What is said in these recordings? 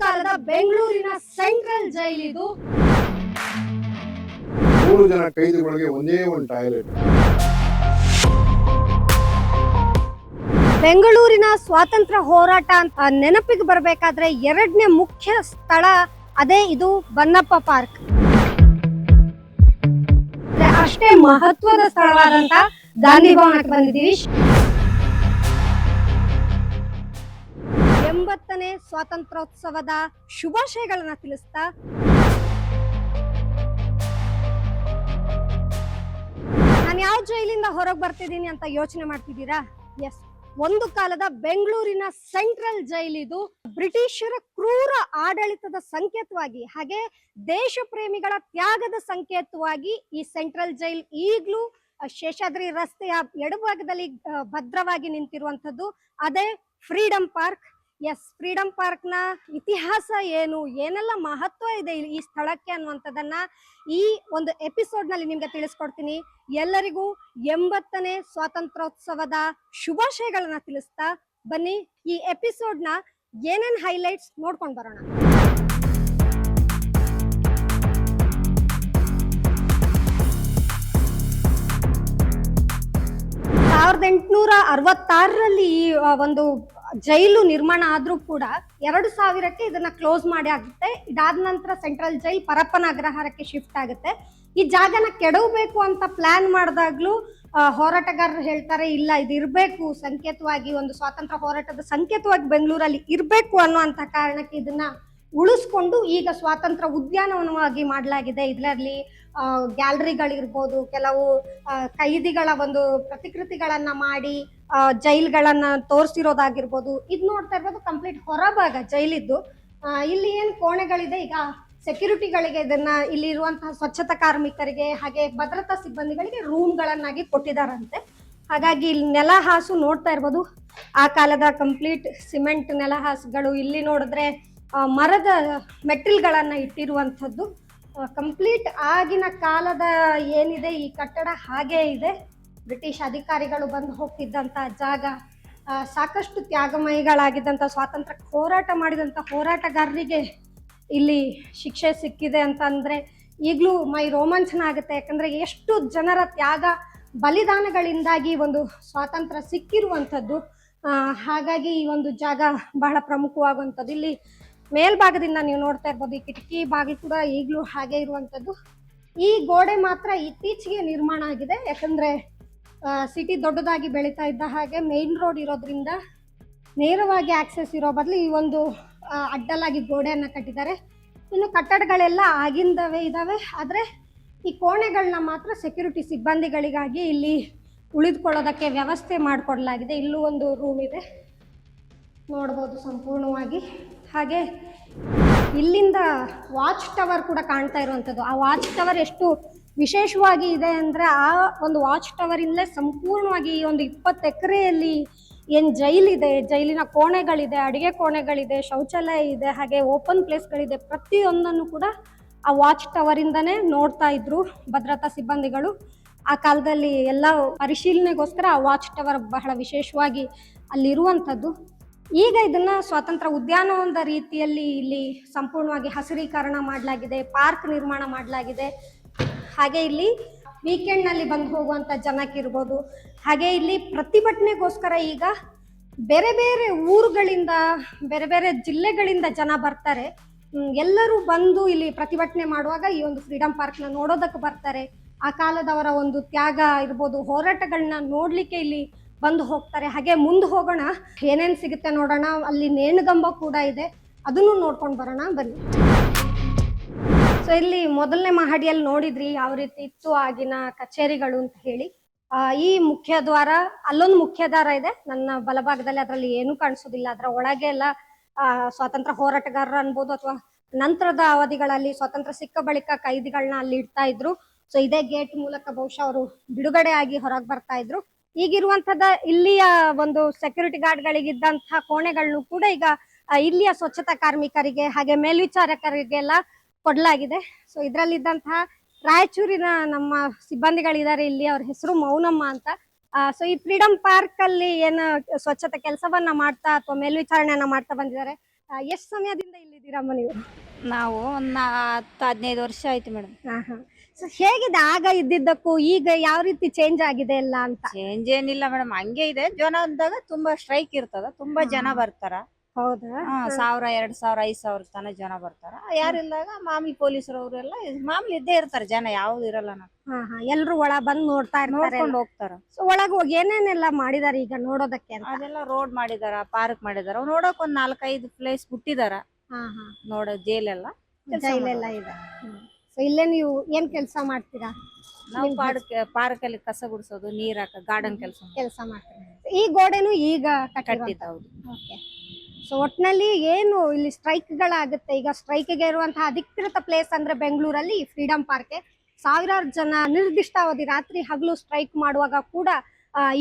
ಕಾಲದ ಬೆಂಗಳೂರಿನ ಸೆಂಟ್ರಲ್ ಜೈಲಿದು. 3 ಜನ ಕೈದಿಗಳಿಗೆ ಒಂದೇ ಒಂದು ಟಾಯ್ಲೆಟ್. ಬೆಂಗಳೂರಿನ ಸ್ವಾತಂತ್ರ್ಯ ಹೋರಾಟ ಅಂತ ನೆನಪಿಗೆ ಬರಬೇಕಾದ್ರೆ ಎರಡನೇ ಮುಖ್ಯ ಸ್ಥಳ ಅದೇ ಇದು ಬನ್ನಪ್ಪ ಪಾರ್ಕ್. ಅಷ್ಟೇ ಮಹತ್ವದ ಸ್ಥಳವಾದಂತ ಗಾಂಧಿ ಭವನಕ್ಕೆ ಬಂದಿದ್ದೀವಿ. 80ನೇ ಸ್ವಾತಂತ್ರ್ಯೋತ್ಸವದ ಶುಭಾಶಯಗಳನ್ನ ತಿಳಿಸ್ತಾ ನಾನು ಯಾವ ಜೈಲಿಂದ ಹೊರಗೆ ಬರ್ತಿದ್ದೀನಿ ಅಂತ ಯೋಚನೆ ಮಾಡ್ತಿದ್ದೀರಾ? ಎಸ್, ಒಂದು ಕಾಲದ ಬೆಂಗಳೂರಿನ ಸೆಂಟ್ರಲ್ ಜೈಲಿದು. ಬ್ರಿಟಿಷರ ಕ್ರೂರ ಆಡಳಿತದ ಸಂಕೇತವಾಗಿ ಹಾಗೆ ದೇಶ ಪ್ರೇಮಿಗಳ ತ್ಯಾಗದ ಸಂಕೇತವಾಗಿ ಈ ಸೆಂಟ್ರಲ್ ಜೈಲ್ ಈಗಲೂ ಶೇಷಾದ್ರಿ ರಸ್ತೆಯ ಎಡಭಾಗದಲ್ಲಿ ಭದ್ರವಾಗಿ ನಿಂತಿರುವಂತದ್ದು. ಅದೇ Freedom Park. Yes, Freedom Park ನ ಇತಿಹಾಸ ಏನು, ಏನೆಲ್ಲ ಮಹತ್ವ ಇದೆ ಈ ಸ್ಥಳಕ್ಕೆ ಅನ್ನುವಂಥದ್ದನ್ನ ಈ ಒಂದು ಎಪಿಸೋಡ್ ನಲ್ಲಿ ನಿಮ್ಗೆ ತಿಳಿಸ್ಕೊಡ್ತೀನಿ. ಎಲ್ಲರಿಗೂ 80ನೇ ಸ್ವಾತಂತ್ರ್ಯೋತ್ಸವದ ಶುಭಾಶಯಗಳನ್ನ ತಿಳಿಸ್ತಾ ಬನ್ನಿ ಈ ಎಪಿಸೋಡ್ ನ ಏನೇನ್ ಹೈಲೈಟ್ಸ್ ನೋಡ್ಕೊಂಡು ಬರೋಣ. 1866ರಲ್ಲಿ ಈ ಒಂದು ಜೈಲು ನಿರ್ಮಾಣ ಆದ್ರೂ ಕೂಡ 2000ಕ್ಕೆ ಇದನ್ನ ಕ್ಲೋಸ್ ಮಾಡಿ ಆಗುತ್ತೆ. ಇದಾದ ನಂತರ ಸೆಂಟ್ರಲ್ ಜೈಲ್ ಪರಪ್ಪನ ಅಗ್ರಹಾರಕ್ಕೆ ಶಿಫ್ಟ್ ಆಗುತ್ತೆ. ಈ ಜಾಗನ ಕೆಡವಬೇಕು ಅಂತ ಪ್ಲಾನ್ ಮಾಡಿದಾಗ್ಲೂ ಹೋರಾಟಗಾರರು ಹೇಳ್ತಾರೆ, ಇಲ್ಲ ಇದು ಇರ್ಬೇಕು, ಸಂಕೇತವಾಗಿ ಒಂದು ಸ್ವಾತಂತ್ರ್ಯ ಹೋರಾಟದ ಸಂಕೇತವಾಗಿ ಬೆಂಗಳೂರಲ್ಲಿ ಇರ್ಬೇಕು ಅನ್ನುವಂತ ಕಾರಣಕ್ಕೆ ಇದನ್ನ ಉಳಿಸ್ಕೊಂಡು ಈಗ ಸ್ವಾತಂತ್ರ್ಯ ಉದ್ಯಾನವನವಾಗಿ ಮಾಡಲಾಗಿದೆ. ಇದರಲ್ಲಿ ಗ್ಯಾಲರಿಗಳಿರ್ಬೋದು, ಕೆಲವು ಕೈದಿಗಳ ಒಂದು ಪ್ರತಿಕೃತಿಗಳನ್ನ ಮಾಡಿ ಜೈಲ್ಗಳನ್ನ ತೋರಿಸಿರೋದಾಗಿರ್ಬೋದು. ಇದು ನೋಡ್ತಾ ಇರ್ಬೋದು ಕಂಪ್ಲೀಟ್ ಹೊರಭಾಗ ಜೈಲಿದ್ದು. ಇಲ್ಲಿ ಏನ್ ಕೋಣೆಗಳಿದೆ, ಈಗ ಸೆಕ್ಯೂರಿಟಿಗಳಿಗೆ ಇದನ್ನ ಇಲ್ಲಿ ಇರುವಂತಹ ಸ್ವಚ್ಛತಾ ಕಾರ್ಮಿಕರಿಗೆ ಹಾಗೆ ಭದ್ರತಾ ಸಿಬ್ಬಂದಿಗಳಿಗೆ ರೂಮ್ಗಳನ್ನಾಗಿ ಕೊಟ್ಟಿದಾರಂತೆ. ಹಾಗಾಗಿ ಇಲ್ಲಿ ನೆಲ ಹಾಸು ನೋಡ್ತಾ ಇರ್ಬೋದು, ಆ ಕಾಲದ ಕಂಪ್ಲೀಟ್ ಸಿಮೆಂಟ್ ನೆಲ ಹಾಸುಗಳು. ಇಲ್ಲಿ ನೋಡಿದ್ರೆ ಮರದ ಮೆಟ್ಟಿಲ್ಗಳನ್ನ ಇಟ್ಟಿರುವಂಥದ್ದು. ಕಂಪ್ಲೀಟ್ ಆಗಿನ ಕಾಲದ ಏನಿದೆ ಈ ಕಟ್ಟಡ ಹಾಗೇ ಇದೆ. ಬ್ರಿಟಿಷ್ ಅಧಿಕಾರಿಗಳು ಬಂದು ಹೋಗ್ತಿದ್ದಂಥ ಜಾಗ. ಸಾಕಷ್ಟು ತ್ಯಾಗಮಯಿಗಳಾಗಿದ್ದಂಥ ಸ್ವಾತಂತ್ರ್ಯ ಹೋರಾಟ ಮಾಡಿದಂಥ ಹೋರಾಟಗಾರರಿಗೆ ಇಲ್ಲಿ ಶಿಕ್ಷೆ ಸಿಕ್ಕಿದೆ ಅಂತ ಅಂದ್ರೆ ಈಗಲೂ ಮೈ ರೋಮಾಂಚನ ಆಗುತ್ತೆ. ಯಾಕಂದ್ರೆ ಎಷ್ಟು ಜನರ ತ್ಯಾಗ ಬಲಿದಾನಗಳಿಂದಾಗಿ ಒಂದು ಸ್ವಾತಂತ್ರ್ಯ ಸಿಕ್ಕಿರುವಂಥದ್ದು. ಹಾಗಾಗಿ ಈ ಒಂದು ಜಾಗ ಬಹಳ ಪ್ರಮುಖವಾಗುವಂಥದ್ದು. ಇಲ್ಲಿ ಮೇಲ್ಭಾಗದಿಂದ ನೀವು ನೋಡ್ತಾ ಇರ್ಬೋದು, ಈ ಕಿಟಕಿ ಬಾಗಿಲು ಕೂಡ ಈಗಲೂ ಹಾಗೆ ಇರುವಂಥದ್ದು. ಈ ಗೋಡೆ ಮಾತ್ರ ಇತ್ತೀಚೆಗೆ ನಿರ್ಮಾಣ ಆಗಿದೆ. ಯಾಕಂದ್ರೆ ಸಿಟಿ ದೊಡ್ಡದಾಗಿ ಬೆಳೀತಾ ಇದ್ದ ಹಾಗೆ ಮೇನ್ ರೋಡ್ ಇರೋದ್ರಿಂದ ನೇರವಾಗಿ ಆಕ್ಸೆಸ್ ಇರೋ ಬದಲು ಈ ಒಂದು ಅಡ್ಡಲಾಗಿ ಗೋಡೆಯನ್ನು ಕಟ್ಟಿದ್ದಾರೆ. ಇನ್ನು ಕಟ್ಟಡಗಳೆಲ್ಲ ಆಗಿಂದವೇ ಇದ್ದಾವೆ, ಆದರೆ ಈ ಕೋಣೆಗಳನ್ನ ಮಾತ್ರ ಸೆಕ್ಯೂರಿಟಿ ಸಿಬ್ಬಂದಿಗಳಿಗಾಗಿ ಇಲ್ಲಿ ಉಳಿದುಕೊಳ್ಳೋದಕ್ಕೆ ವ್ಯವಸ್ಥೆ ಮಾಡಿಕೊಡಲಾಗಿದೆ. ಇಲ್ಲೂ ಒಂದು ರೂಮ್ ಇದೆ, ನೋಡ್ಬೋದು ಸಂಪೂರ್ಣವಾಗಿ. ಹಾಗೆ ಇಲ್ಲಿಂದ ವಾಚ್ ಟವರ್ ಕೂಡ ಕಾಣ್ತಾ ಇರುವಂಥದ್ದು. ಆ ವಾಚ್ ಟವರ್ ಎಷ್ಟು ವಿಶೇಷವಾಗಿ ಇದೆ ಅಂದರೆ, ಆ ಒಂದು ವಾಚ್ ಟವರಿಂದಲೇ ಸಂಪೂರ್ಣವಾಗಿ ಈ ಒಂದು 20 ಎಕರೆಯಲ್ಲಿ ಏನು ಜೈಲಿದೆ, ಜೈಲಿನ ಕೋಣೆಗಳಿದೆ, ಅಡುಗೆ ಕೋಣೆಗಳಿದೆ, ಶೌಚಾಲಯ ಇದೆ, ಹಾಗೆ ಓಪನ್ ಪ್ಲೇಸ್ಗಳಿದೆ, ಪ್ರತಿಯೊಂದನ್ನು ಕೂಡ ಆ ವಾಚ್ ಟವರಿಂದನೇ ನೋಡ್ತಾ ಇದ್ರು ಭದ್ರತಾ ಸಿಬ್ಬಂದಿಗಳು. ಆ ಕಾಲದಲ್ಲಿ ಎಲ್ಲ ಪರಿಶೀಲನೆಗೋಸ್ಕರ ಆ ವಾಚ್ ಟವರ್ ಬಹಳ ವಿಶೇಷವಾಗಿ ಅಲ್ಲಿರುವಂಥದ್ದು. ಈಗ ಇದನ್ನ ಸ್ವಾತಂತ್ರ್ಯ ಉದ್ಯಾನವನದ ರೀತಿಯಲ್ಲಿ ಇಲ್ಲಿ ಸಂಪೂರ್ಣವಾಗಿ ಹಸಿರೀಕರಣ ಮಾಡಲಾಗಿದೆ, ಪಾರ್ಕ್ ನಿರ್ಮಾಣ ಮಾಡಲಾಗಿದೆ. ಹಾಗೆ ಇಲ್ಲಿ ವೀಕೆಂಡ್ನಲ್ಲಿ ಬಂದು ಹೋಗುವಂಥ ಜನಕ್ಕಿರ್ಬೋದು, ಹಾಗೆ ಇಲ್ಲಿ ಪ್ರತಿಭಟನೆಗೋಸ್ಕರ ಈಗ ಬೇರೆ ಬೇರೆ ಊರುಗಳಿಂದ, ಬೇರೆ ಬೇರೆ ಜಿಲ್ಲೆಗಳಿಂದ ಜನ ಬರ್ತಾರೆ. ಎಲ್ಲರೂ ಬಂದು ಇಲ್ಲಿ ಪ್ರತಿಭಟನೆ ಮಾಡುವಾಗ ಈ ಒಂದು ಫ್ರೀಡಂ ಪಾರ್ಕ್ನ ನೋಡೋದಕ್ಕೆ ಬರ್ತಾರೆ. ಆ ಕಾಲದವರ ಒಂದು ತ್ಯಾಗ ಇರ್ಬೋದು, ಹೋರಾಟಗಳನ್ನ ನೋಡ್ಲಿಕ್ಕೆ ಇಲ್ಲಿ ಬಂದು ಹೋಗ್ತಾರೆ. ಹಾಗೆ ಮುಂದೆ ಹೋಗೋಣ, ಏನೇನು ಸಿಗುತ್ತೆ ನೋಡೋಣ. ಅಲ್ಲಿ ನೇಣುಗಂಬ ಕೂಡ ಇದೆ, ಅದನ್ನು ನೋಡ್ಕೊಂಡು ಬರೋಣ ಬನ್ನಿ. ಸೊ ಇಲ್ಲಿ ಮೊದಲನೇ ಮಹಡಿಯಲ್ಲಿ ನೋಡಿದ್ರಿ ಯಾವ ರೀತಿ ಇತ್ತು ಆಗಿನ ಕಚೇರಿಗಳು ಅಂತ ಹೇಳಿ. ಈ ಮುಖ್ಯ ದ್ವಾರ, ಅಲ್ಲೊಂದು ಮುಖ್ಯ ದ್ವಾರ ಇದೆ ನನ್ನ ಬಲಭಾಗದಲ್ಲಿ, ಅದರಲ್ಲಿ ಏನೂ ಕಾಣಿಸೋದಿಲ್ಲ. ಅದರ ಒಳಗೆ ಎಲ್ಲ ಸ್ವಾತಂತ್ರ್ಯ ಹೋರಾಟಗಾರರು ಅನ್ಬೋದು ಅಥವಾ ನಂತರದ ಅವಧಿಗಳಲ್ಲಿ ಸ್ವಾತಂತ್ರ್ಯ ಸಿಕ್ಕ ಬಳಿಕ ಕೈದಿಗಳನ್ನ ಅಲ್ಲಿ ಇಡ್ತಾ ಇದ್ರು. ಸೊ ಇದೇ ಗೇಟ್ ಮೂಲಕ ಬಹುಶಃ ಅವರು ಬಿಡುಗಡೆ ಆಗಿ ಹೊರಗೆ ಬರ್ತಾ ಇದ್ರು. ಈಗಿರುವಂತದ ಇಲ್ಲಿಯ ಒಂದು ಸೆಕ್ಯೂರಿಟಿ ಗಾರ್ಡ್ಗಳಿಗಿದ್ದಂತಹ ಕೋಣೆಗಳನ್ನು ಕೂಡ ಈಗ ಇಲ್ಲಿಯ ಸ್ವಚ್ಛತಾ ಕಾರ್ಮಿಕರಿಗೆ ಹಾಗೆ ಮೇಲ್ವಿಚಾರಕರಿಗೆಲ್ಲ ಕೊಡಲಾಗಿದೆ. ಸೊ ಇದರಲ್ಲಿದ್ದಂತಹ ರಾಯಚೂರಿನ ನಮ್ಮ ಸಿಬ್ಬಂದಿಗಳಿದ್ದಾರೆ ಇಲ್ಲಿ, ಅವ್ರ ಹೆಸರು ಮೌನಮ್ಮ ಅಂತ. ಸೊ ಈ ಫ್ರೀಡಂ ಪಾರ್ಕ್ ಅಲ್ಲಿ ಏನು ಸ್ವಚ್ಛತೆ ಕೆಲಸವನ್ನ ಮಾಡ್ತಾ ಅಥವಾ ಮೇಲ್ವಿಚಾರಣೆಯನ್ನ ಮಾಡ್ತಾ ಬಂದಿದ್ದಾರೆ. ಎಷ್ಟು ಸಮಯದಿಂದ ಇಲ್ಲಿದ್ದೀರಮ್ಮ ನೀವು? ನಾವು ಒಂದು 10-15 ವರ್ಷ ಆಯ್ತು ಮೇಡಮ್. ಸೊ ಹೇಗಿದೆ ಆಗ ಇದ್ದಿದ್ದಕ್ಕೂ ಈಗ ಯಾವ ರೀತಿ ಚೇಂಜ್ ಆಗಿದೆ ಎಲ್ಲ ಅಂತ? ಚೇಂಜ್ ಏನಿಲ್ಲ ಮೇಡಮ್, ಹಂಗೆ ಇದೆ. ಜನ ಅಂದಾಗ ತುಂಬಾ ಸ್ಟ್ರೈಕ್ ಇರ್ತದ, ತುಂಬಾ ಜನ ಬರ್ತಾರ. ಹೌದಾ? 1000, 2000, 5000 ತನ ಜನ ಬರ್ತಾರ. ಯಾರಿಲ್ದಾಗ ಮಾಮೂಲಿ ಪೊಲೀಸರವರೆಲ್ಲ ಮಾಮೂಲಿ ಇದ್ದೇ ಇರ್ತಾರ ಜನ, ಯಾವ್ದು ಇರಲ್ಲ. ಎಲ್ರು ಒಳ ಬಂದ್ ನೋಡ್ತಾ ಇರ್ತಾರೆ, ನೋಡ್ಕೊಂಡು ಹೋಗ್ತಾರ. ಸೊ ಒಳಗ್ ಹೋಗಿ ಏನೇನೆಲ್ಲ ಮಾಡಿದಾರೆ ಈಗ ನೋಡೋದಕ್ಕೆ ಅಂತ? ಅದೆಲ್ಲ ರೋಡ್ ಮಾಡಿದಾರ, ಪಾರ್ಕ್ ಮಾಡಿದಾರ. ನೋಡಕ್ ಒಂದ್ 4-5 ಪ್ಲೇಸ್ ಬಿಟ್ಟಿದಾರ. ನೋಡ ಜೈಲೆಲ್ಲ ಜೈಲೆಲ್ಲ ಇದೆ. ಸೊ ಇಲ್ಲೇ ನೀವು ಏನ್ ಕೆಲಸ ಮಾಡ್ತೀರಾ? ನಾವು ಪಾರ್ಕ್ ಅಲ್ಲಿ ಕಸ ಗುಡಿಸೋದು, ನೀರ್ ಹಾಕ, ಗಾರ್ಡನ್ ಕೆಲಸ ಮಾಡ್ತೀರಾ? ಈ ಗೋಡೆನು ಈಗ ಕಟ್ಟಿದ್ದು. ಹೌದು. ಓಕೆ. ಸೊ ಒಟ್ನಲ್ಲಿ ಏನು ಇಲ್ಲಿ ಸ್ಟ್ರೈಕ್ ಗಳಾಗುತ್ತೆ. ಈಗ ಸ್ಟ್ರೈಕ್ ಗೆ ಇರುವಂತಹ ಅಧಿಕೃತ ಪ್ಲೇಸ್ ಅಂದ್ರೆ ಬೆಂಗಳೂರಲ್ಲಿ ಫ್ರೀಡಂ ಪಾರ್ಕ್. ಸಾವಿರಾರು ಜನ ನಿರ್ದಿಷ್ಟ ಅವಧಿ ರಾತ್ರಿ ಹಗಲು ಸ್ಟ್ರೈಕ್ ಮಾಡುವಾಗ ಕೂಡ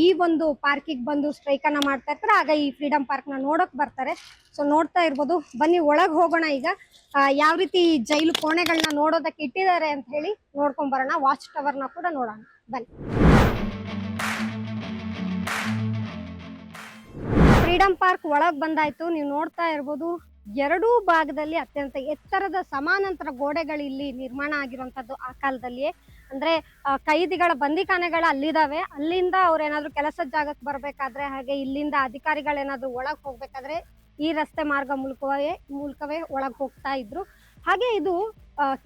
ಈ ಒಂದು ಪಾರ್ಕಿಗೆ ಬಂದು ಸ್ಟ್ರೈಕ್ ಅನ್ನ ಮಾಡ್ತಾ ಇರ್ತಾರೆ. ಆಗ ಈ ಫ್ರೀಡಂ ಪಾರ್ಕ್ ನ ನೋಡಕ್ ಬರ್ತಾರೆ. ಸೊ ನೋಡ್ತಾ ಇರ್ಬೋದು. ಬನ್ನಿ ಒಳಗ್ ಹೋಗೋಣ. ಈಗ ಯಾವ ರೀತಿ ಜೈಲು ಕೋಣೆಗಳನ್ನ ನೋಡೋದಕ್ಕೆ ಇಟ್ಟಿದ್ದಾರೆ ಅಂತ ಹೇಳಿ ನೋಡ್ಕೊಂಡ್ ಬರೋಣ. ವಾಚ್ ಟವರ್ ನ ಕೂಡ ನೋಡೋಣ ಬನ್ನಿ. ಫ್ರೀಡಂ ಪಾರ್ಕ್ ಒಳಗ್ ಬಂದಾಯ್ತು. ನೀವು ನೋಡ್ತಾ ಇರ್ಬೋದು, ಎರಡೂ ಭಾಗದಲ್ಲಿ ಅತ್ಯಂತ ಎತ್ತರದ ಸಮಾನಾಂತರ ಗೋಡೆಗಳು ಇಲ್ಲಿ ನಿರ್ಮಾಣ ಆಗಿರುವಂತದ್ದು. ಆ ಕಾಲದಲ್ಲಿಯೇ ಅಂದ್ರೆ ಕೈದಿಗಳ ಬಂದಿಖಾನೆಗಳು ಅಲ್ಲಿದಾವೆ. ಅಲ್ಲಿಂದ ಅವ್ರೇನಾದ್ರು ಕೆಲಸದ ಜಾಗಕ್ಕೆ ಬರ್ಬೇಕಾದ್ರೆ, ಹಾಗೆ ಇಲ್ಲಿಂದ ಅಧಿಕಾರಿಗಳೇನಾದ್ರು ಒಳಗ್ ಹೋಗ್ಬೇಕಾದ್ರೆ ಈ ರಸ್ತೆ ಮಾರ್ಗ ಮೂಲಕವೇ ಒಳಗ್ ಹೋಗ್ತಾ ಇದ್ರು. ಹಾಗೆ ಇದು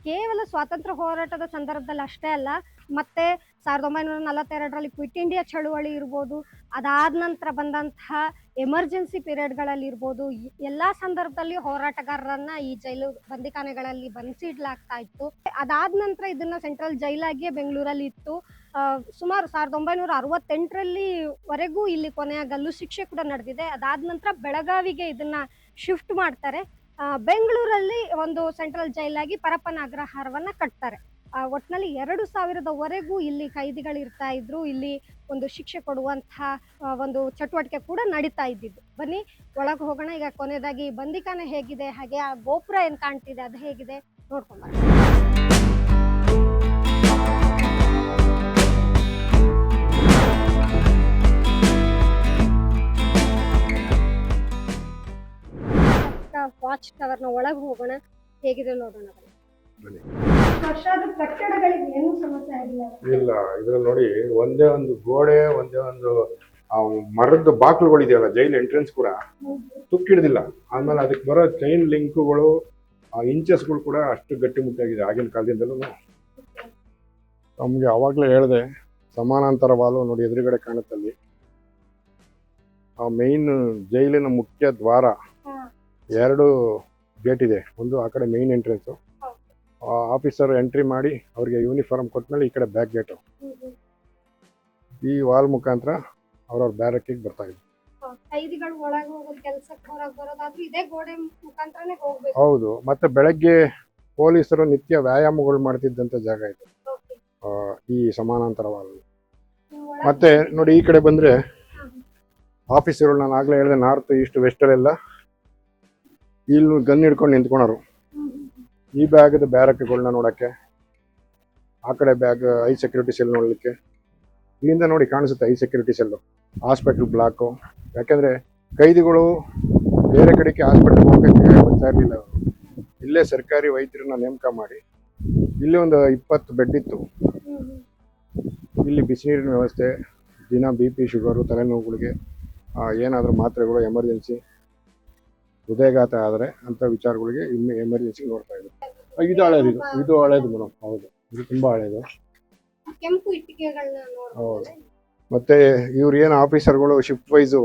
ಕೇವಲ ಸ್ವಾತಂತ್ರ್ಯ ಹೋರಾಟದ ಸಂದರ್ಭದಲ್ಲಿ ಅಷ್ಟೇ ಅಲ್ಲ, ಮತ್ತೆ 1942ರಲ್ಲಿ ಕ್ವಿಟ್ ಇಂಡಿಯಾ ಚಳುವಳಿ ಇರ್ಬೋದು, ಅದಾದ ನಂತರ ಬಂದಂತಹ ಎಮರ್ಜೆನ್ಸಿ ಪೀರಿಯಡ್ಗಳಲ್ಲಿ ಇರ್ಬೋದು, ಎಲ್ಲಾ ಸಂದರ್ಭದಲ್ಲಿ ಹೋರಾಟಗಾರರನ್ನ ಈ ಜೈಲು ಬಂದಿಖಾನೆಗಳಲ್ಲಿ ಬಂಧಿಸಿಡ್ಲಾಗ್ತಾ ಇತ್ತು. ಅದಾದ ನಂತರ ಇದನ್ನ ಸೆಂಟ್ರಲ್ ಜೈಲಾಗಿಯೇ ಬೆಂಗಳೂರಲ್ಲಿ ಇತ್ತು. ಸುಮಾರು 1968ರಲ್ಲಿ ವರೆಗೂ ಇಲ್ಲಿ ಕೊನೆಯ ಗಲ್ಲು ಶಿಕ್ಷೆ ಕೂಡ ನಡೆದಿದೆ. ಅದಾದ ನಂತರ ಬೆಳಗಾವಿಗೆ ಇದನ್ನ ಶಿಫ್ಟ್ ಮಾಡ್ತಾರೆ. ಬೆಂಗಳೂರಲ್ಲಿ ಒಂದು ಸೆಂಟ್ರಲ್ ಜೈಲಾಗಿ ಪರಪ್ಪನ ಅಗ್ರಹಾರವನ್ನ ಕಟ್ತಾರೆ. ಒಟ್ನಲ್ಲಿ 2000ವರೆಗೂ ಇಲ್ಲಿ ಕೈದಿಗಳು ಇರ್ತಾ ಇದ್ರು. ಇಲ್ಲಿ ಒಂದು ಶಿಕ್ಷೆ ಕೊಡುವಂತಹ ಒಂದು ಚಟುವಟಿಕೆ ಕೂಡ ನಡೀತಾ ಇದ್ದಿದ್ದು. ಬನ್ನಿ ಒಳಗೆ ಹೋಗೋಣ. ಈಗ ಕೊನೆಯದಾಗಿ ಬಂದಿಖಾನೆ ಹೇಗಿದೆ, ಹಾಗೆ ಆ ಗೋಪುರ ಏನ್ ಕಾಣ್ತಿದೆ ಅದು ಹೇಗಿದೆ ನೋಡ್ಕೊಂಡ್ ಬರೋಣ. ವಾಚ್ ಟವರ್ ನ ಒಳಗೆ ಹೋಗೋಣ, ಹೇಗಿದೆ ನೋಡೋಣ. ವರ್ಷದ ಕಟ್ಟಡಗಳಿಗೆ ಏನು ಸಮಸ್ಯೆ ಆಗಿಲ್ಲ. ಇಲ್ಲ, ಇದ್ರಲ್ಲಿ ನೋಡಿ ಒಂದೇ ಒಂದು ಗೋಡೆ, ಒಂದೇ ಒಂದು ಮರದ ಬಾಕ್ಲುಗಳಿದೆಯಲ್ಲ, ಜೈಲ್ ಎಂಟ್ರೆನ್ಸ್ ಕೂಡ ತುಕ್ಕಿಡ್ದಿಲ್ಲ. ಆಮೇಲೆ ಅದಕ್ಕೆ ಬರೋ ಚೈನ್ ಲಿಂಕ್ಗಳು, ಇಂಚಸ್ಗಳು ಕೂಡ ಅಷ್ಟು ಗಟ್ಟಿಮುಟ್ಟಾಗಿದೆ ಆಗಿನ ಕಾಲದಿಂದಲೂ. ನಮ್ಗೆ ಅವಾಗ್ಲೇ ಹೇಳಿದೆ, ಸಮಾನಾಂತರ ವಾಲು ನೋಡಿ ಎದುರುಗಡೆ ಕಾಣುತ್ತಲ್ಲಿ. ಆ ಮೇನ್ ಜೈಲಿನ ಮುಖ್ಯ ದ್ವಾರ 2 ಗೇಟ್ ಇದೆ. ಒಂದು ಆ ಕಡೆ ಮೇನ್ ಎಂಟ್ರೆನ್ಸ್, ಆಫೀಸರ್ ಎಂಟ್ರಿ ಮಾಡಿ ಅವ್ರಿಗೆ ಯೂನಿಫಾರ್ಮ್ ಕೊಟ್ಮೇಲೆ ಈ ಕಡೆ ಬ್ಯಾಕ್ ಗೇಟ್. ಈ ವಾಲ್ ಮುಖಾಂತರ ಅವ್ರವ್ರ ಬ್ಯಾರಕ್ಕಿಗೆ ಬರ್ತಾ ಇದ್ರು. ಕೈದಿಗಳು ಒಳಗೆ ಹೋಗೋದು, ಕೆಲಸಕ್ಕೆ ಹೊರಗೆ ಬರೋದಾದ್ರೂ ಇದೇ ಗೋಡೆ ಮುಖಾಂತರನೇ ಹೋಗ್ಬೇಕು. ಹೌದು. ಮತ್ತೆ ಬೆಳಗ್ಗೆ ಪೊಲೀಸರು ನಿತ್ಯ ವ್ಯಾಯಾಮಗಳು ಮಾಡ್ತಿದ್ದಂತ ಜಾಗ ಇದು ಈ ಸಮಾನಾಂತರ ವಾಲ್. ಮತ್ತೆ ನೋಡಿ ಈ ಕಡೆ ಬಂದ್ರೆ ಆಫೀಸರ್ಗಳು, ನಾನು ಆಗ್ಲೇ ಹೇಳಿದೆ ನಾರ್ತ್ ಈಸ್ಟ್ ವೆಸ್ಟ್ ಅಲ್ಲೆಲ್ಲ ಇಲ್ಲಿ ಗನ್ ಹಿಡ್ಕೊಂಡು ನಿಂತ್ಕೊಳೋರು. ಈ ಬ್ಯಾಗದ ಬ್ಯಾರಕ್ಗಳನ್ನ ನೋಡಕ್ಕೆ, ಆ ಕಡೆ ಬ್ಯಾಗ್ ಐ ಸೆಕ್ಯೂರಿಟಿ ಸೆಲ್ ನೋಡ್ಲಿಕ್ಕೆ. ಇಲ್ಲಿಂದ ನೋಡಿ ಕಾಣಿಸುತ್ತೆ I security cell, hospital block. ಯಾಕಂದ್ರೆ ಕೈದಿಗಳು ಬೇರೆ ಕಡೆಗೆ ಹಾಸ್ಪಿಟಲ್ ಹೋಗಕ್ಕೆ ಬರ್ತಾ ಇರ್ಲಿಲ್ಲ. ಇಲ್ಲೇ ಸರ್ಕಾರಿ ವೈದ್ಯರನ್ನ ನೇಮಕ ಮಾಡಿ ಇಲ್ಲಿ ಒಂದು 20 ಬೆಡ್ ಇತ್ತು. ಇಲ್ಲಿ ಬಿಸಿ ನೀರಿನ ವ್ಯವಸ್ಥೆ, ದಿನ BP, ಶುಗರು, ತಲೆನೋವುಗಳಿಗೆ ಏನಾದರೂ ಮಾತ್ರೆಗಳು, ಎಮರ್ಜೆನ್ಸಿ ಹೃದಯಘಾತ ಆದರೆ ಅಂತ ವಿಚಾರಗಳಿಗೆ ಇನ್ನು ಎಮರ್ಜೆನ್ಸಿ ನೋಡ್ತಾ ಇದ್ರು. ಇದು ಹಳೇದು, ಇದು ಹಳೇದು ಮೇಡಮ್. ಹೌದು, ಇದು ತುಂಬಾ ಹಳೇದು. ಕೆಂಪು ಇಟ್ಟಿಗೆಗಳನ್ನ ಹೌದು. ಮತ್ತೆ ಇವ್ರು ಏನು ಆಫೀಸರ್ಗಳು ಶಿಫ್ಟ್ ವೈಸು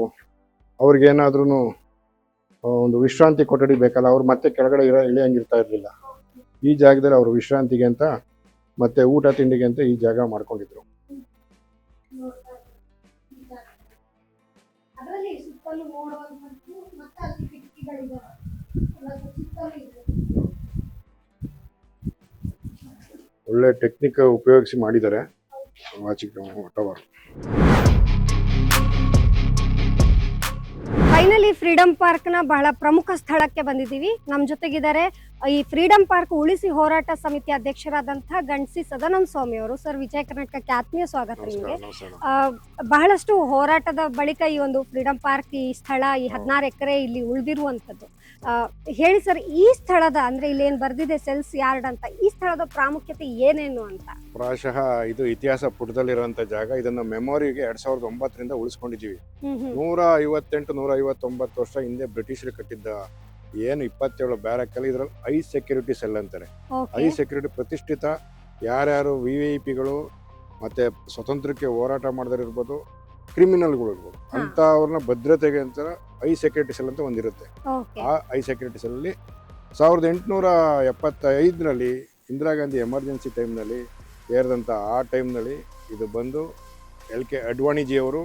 ಅವ್ರಿಗೇನಾದ್ರೂ ಒಂದು ವಿಶ್ರಾಂತಿ ಕೊಠಡಿ ಬೇಕಲ್ಲ, ಅವ್ರು ಮತ್ತೆ ಕೆಳಗಡೆ ಇಳಿಯಂಗಿರ್ತಾ ಇರಲಿಲ್ಲ. ಈ ಜಾಗದಲ್ಲಿ ಅವರು ವಿಶ್ರಾಂತಿಗೆ ಅಂತ ಮತ್ತೆ ಊಟ ತಿಂಡಿಗೆ ಅಂತ ಈ ಜಾಗ ಮಾಡ್ಕೊಂಡಿದ್ರು. ಅದರಲ್ಲಿ ಸುತ್ತಲೂ ನೋಡುವಂತದ್ದು ಮತ್ತೆ ಅಲ್ಲಿ ಕಿಟಕಿಗಳಿದಾವೆ. ಒಳ್ಳೆ ಟೆಕ್ನಿಕ್ ಉಪಯೋಗಿಸಿ ಮಾಡಿದ್ದಾರೆ watch tower. Finally freedom Park ನ ಬಹಳ ಪ್ರಮುಖ ಸ್ಥಳಕ್ಕೆ ಬಂದಿದ್ದೀವಿ. ನಮ್ಮ ಜೊತೆಗಿದ್ದಾರೆ ಈ ಫ್ರೀಡಂ ಪಾರ್ಕ್ ಉಳಿಸಿ ಹೋರಾಟ ಸಮಿತಿ ಅಧ್ಯಕ್ಷರಾದಂತಹ ಗಂಡ್ಸಿ ಸದಾನಂದ ಸ್ವಾಮಿ ಅವರು. ಸರ್, ವಿಜಯ ಕರ್ನಾಟಕಕ್ಕೆ ಆತ್ಮೀಯ ಸ್ವಾಗತ ನಿಮಗೆ. ಬಹಳಷ್ಟು ಹೋರಾಟದ ಬಳಿಕ ಈ ಒಂದು ಫ್ರೀಡಂ ಪಾರ್ಕ್, ಈ ಸ್ಥಳ, ಈ 16 ಎಕರೆ ಇಲ್ಲಿ ಉಳಿದಿರುವಂತದ್ದು. ಹೇಳಿ ಸರ್, ಈ ಸ್ಥಳದ ಅಂದ್ರೆ ಇಲ್ಲಿ ಏನ್ ಬರ್ದಿದೆ ಸೆಲ್ಸ್ ಯಾರ್ಡ್ ಅಂತ, ಈ ಸ್ಥಳದ ಪ್ರಾಮುಖ್ಯತೆ ಏನೇನು ಅಂತ? ಪ್ರಾಯಶಃ ಇದು ಇತಿಹಾಸ ಪುಟದಲ್ಲಿರುವಂತ ಜಾಗ. ಇದನ್ನ ಮೆಮೊರಿಗೆ 2009ರಿಂದ ಉಳಿಸ್ಕೊಂಡಿದ್ದೀವಿ. 158-159 ವರ್ಷ ಹಿಂದೆ ಬ್ರಿಟಿಷರು ಕಟ್ಟಿದ್ದ ಏನು 27 ಬ್ಯಾರಕ್ ಅಲ್ಲಿ ಇದ್ರಲ್ಲಿ 5 ಸೆಕ್ಯೂರಿಟಿ ಸೆಲ್ ಅಂತಾರೆ. 5 ಸೆಕ್ಯೂರಿಟಿ ಪ್ರತಿಷ್ಠಿತ, ಯಾರ್ಯಾರು VVIPಗಳು ಮತ್ತೆ ಸ್ವತಂತ್ರಕ್ಕೆ ಹೋರಾಟ ಮಾಡಿದರಿರ್ಬೋದು, ಕ್ರಿಮಿನಲ್ಗಳು ಇರ್ಬೋದು, ಅಂತ ಅವ್ರನ್ನ ಭದ್ರತೆಗೆ ಅಂತ 5 ಸೆಕ್ಯೂರಿಟಿ ಸೆಲ್ ಅಂತ ಒಂದಿರುತ್ತೆ. ಆ 5 ಸೆಕ್ಯೂರಿಟಿ ಸೆಲ್ ಅಲ್ಲಿ 1875ರಲ್ಲಿ ಇಂದಿರಾ ಗಾಂಧಿ ಎಮರ್ಜೆನ್ಸಿ ಟೈಮ್ನಲ್ಲಿ ಏರಿದಂಥ ಆ ಟೈಮ್ನಲ್ಲಿ ಇದು ಬಂದು LK ಅಡ್ವಾಣಿಜಿ ಅವರು,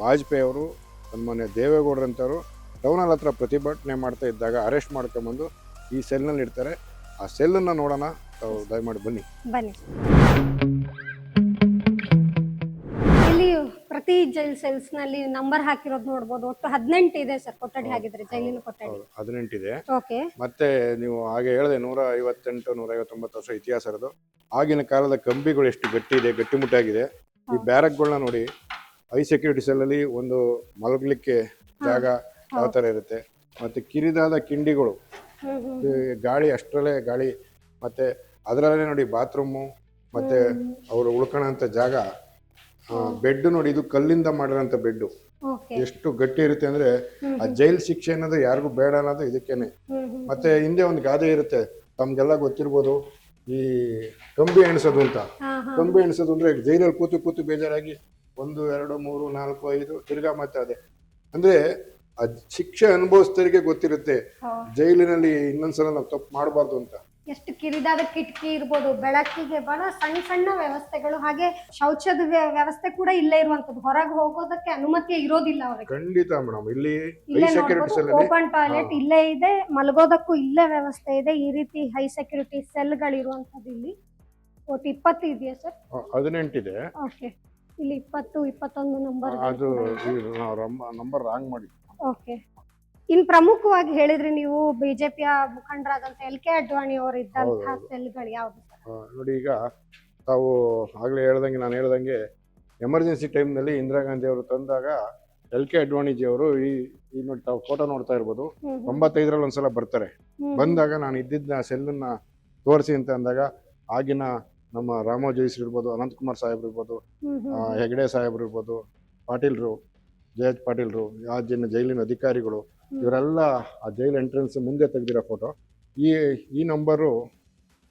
ವಾಜಪೇಯಿ ಅವರು, ಸನ್ಮಾನ್ಯ ದೇವೇಗೌಡರಂತವರು ಟೌನ್ ಹಾಲ್ ಹತ್ರ ಪ್ರತಿಭಟನೆ ಮಾಡ್ತಾ ಇದ್ದಾಗ ಅರೆಸ್ಟ್ ಮಾಡ್ಕೊಂಬಂದು ಈ ಸೆಲ್ನಲ್ಲಿ ಇಡ್ತಾರೆ. ಆ ಸೆಲ್ಲನ್ನು ನೋಡೋಣ, ತಾವು ದಯಮಾಡಿ ಬನ್ನಿ. ಇಲ್ಲಿ ಪ್ರತಿ ಜೈಲ್ ಸೆಲ್ಸ್ ನಲ್ಲಿ ನಂಬರ್ ಹಾಕಿರೋದು ನೋಡಬಹುದು. ಒಟ್ಟು 18 ಇದೆ ಸರ್ ಕೊಠಡಿ ಹಾಕಿದ್ರೆ, ಜೈಲಿನ ಕೊಠಡಿ 18 ಇದೆ. ಓಕೆ. ಮತ್ತೆ ನೀವು ಹಾಗೆ ಹೇಳಿದೆ 158-159 ವರ್ಷ ಇತಿಹಾಸ ಇರೋದು. ಆಗಿನ ಕಾಲದ ಕಂಬಿಗಳು ಎಷ್ಟು ಗಟ್ಟಿ ಇದೆ, ಗಟ್ಟಿಮುಟ್ಟಾಗಿದೆ. ಈ ಬ್ಯಾರಕ್ಗಳನ್ನ ನೋಡಿ, 5 ಸೆಕ್ಯೂರಿಟಿ ಸೆಲ್ಲಲ್ಲಿ ಒಂದು ಮಲಗಲಿಕ್ಕೆ ಜಾಗ ಯಾವ ತರ ಇರುತ್ತೆ, ಮತ್ತೆ ಕಿರಿದಾದ ಕಿಂಡಿಗಳು, ಗಾಳಿ ಅಷ್ಟರಲ್ಲೇ ಗಾಳಿ, ಮತ್ತೆ ಅದರಲ್ಲೇ ನೋಡಿ ಬಾತ್ರೂಮು, ಮತ್ತೆ ಅವರು ಉಳ್ಕೊಳ್ಳೋಂಥ ಜಾಗ, ಬೆಡ್ ನೋಡಿ, ಇದು ಕಲ್ಲಿಂದ ಮಾಡಿರೋಂಥ ಬೆಡ್ಡು. ಎಷ್ಟು ಗಟ್ಟಿ ಇರುತ್ತೆ ಅಂದ್ರೆ ಆ ಜೈಲ್ ಶಿಕ್ಷೆ ಅನ್ನೋದು ಯಾರಿಗೂ ಬೇಡ ಅನ್ನೋದು ಇದಕ್ಕೇನೆ. ಮತ್ತೆ ಹಿಂದೆ ಒಂದು ಗಾದೆ ಇರುತ್ತೆ, ತಮ್ಗೆಲ್ಲ ಗೊತ್ತಿರ್ಬೋದು, ಈ ಕಂಬಿ ಎಣಿಸೋದು ಅಂತ. ಕಂಬಿ ಎಣಿಸೋದು ಅಂದ್ರೆ ಜೈಲಲ್ಲಿ ಕೂತು ಕೂತು ಬೇಜಾರಾಗಿ 1, 2, 3, 4, 5 ತಿರ್ಗಾ ಮತ್ತೆ ಅದೇ. ಅಂದ್ರೆ ಆ ಶಿಕ್ಷೆ ಅನುಭವಿಸ್ತರಿಗೆ ಗೊತ್ತಿರುತ್ತೆ ಜೈಲಿನಲ್ಲಿ ಇನ್ನೊಂದ್ಸಲ ನಾವು ತಪ್ಪು ಮಾಡಬಾರ್ದು ಅಂತ. ಎಷ್ಟು ಕಿರಿದಾದ ಕಿಟಕಿ ಇರ್ಬೋದು, ಬೆಳಕಿಗೆ ಬಹಳ ಸಣ್ಣ ಸಣ್ಣ ವ್ಯವಸ್ಥೆಗಳು, ಹಾಗೆ ಶೌಚದ ವ್ಯವಸ್ಥೆ ಕೂಡ ಇಲ್ಲೇ ಇರುವಂತದ್ದು. ಹೊರಗೆ ಹೋಗೋದಕ್ಕೆ ಅನುಮತಿ ಇರೋದಿಲ್ಲ ಅವ್ರಿಗೆ. ಖಂಡಿತ ಮೇಡಮ್. ಇಲ್ಲಿ ಓಪನ್ ಟಾಯ್ಲೆಟ್ ಇಲ್ಲೇ ಇದೆ, ಮಲಗೋದಕ್ಕೂ ಇಲ್ಲೇ ವ್ಯವಸ್ಥೆ ಇದೆ. ಈ ರೀತಿ ಹೈ ಸೆಕ್ಯೂರಿಟಿ ಸೆಲ್ಗಳು ಇರುವಂತದ್ದು ಇಲ್ಲಿ ಒಟ್ಟು 20 ಇದೆಯಾ ಸರ್? 18 ಇದೆ. ಓಕೆ. ಇಲ್ಲಿ 20, 21 ನಂಬರ್. ಅದು ನಂಬರ್ ರಾಂಗ್ ಮಾಡಿ. ಓಕೆ. ಇನ್ ಪ್ರಮುಖವಾಗಿ ಹೇಳಿದ್ರೆ ನೀವು ಬಿಜೆಪಿಯ ಮುಖಂಡರಾದಂತ LK ಅಡ್ವಾಣಿ ಅವರು ಇದ್ದಂತಹ ಸೆಲ್ಗಳು ಯಾವ್ದು ಸರ್? ನೋಡಿ, ಈಗ ತಾವು ಆಗ್ಲೇ ನಾನು ಹೇಳ್ದಂಗೆ ಎಮರ್ಜೆನ್ಸಿ ಟೈಮ್ನಲ್ಲಿ ಇಂದಿರಾ ಗಾಂಧಿ ಅವರು ತಂದಾಗ LK ಅಡ್ವಾಣಿಜಿ ಅವರು ಈ ನೋಡಿ, ತಾವು ಫೋಟೋ ನೋಡ್ತಾ ಇರ್ಬೋದು, 95ರಲ್ಲಿ ಒಂದ್ಸಲ ಬರ್ತಾರೆ. ಬಂದಾಗ ನಾನು ಇದ್ದಿದ್ದ ಸೆಲ್ಲನ್ನ ತೋರಿಸಿ ಅಂತ ಅಂದಾಗ ಆಗಿನ ನಮ್ಮ ರಾಮೋಜಿ ಇರ್ಬೋದು, ಅನಂತಕುಮಾರ್ ಸಾಹೇಬ್ರು ಇರ್ಬೋದು, ಹೆಗಡೆ ಸಾಹೇಬ್ರು ಇರ್ಬೋದು, ಪಾಟೀಲ್ರು, ಜಯಜ್ ಪಾಟೀಲ್ರು, ಆ ಜೈಲಿನ ಅಧಿಕಾರಿಗಳು, ಇವರೆಲ್ಲ ಆ ಜೈಲ್ ಎಂಟ್ರೆನ್ಸ್ ಮುಂದೆ ತೆಗೆದಿರೋ ಫೋಟೋ. ಈ ನಂಬರು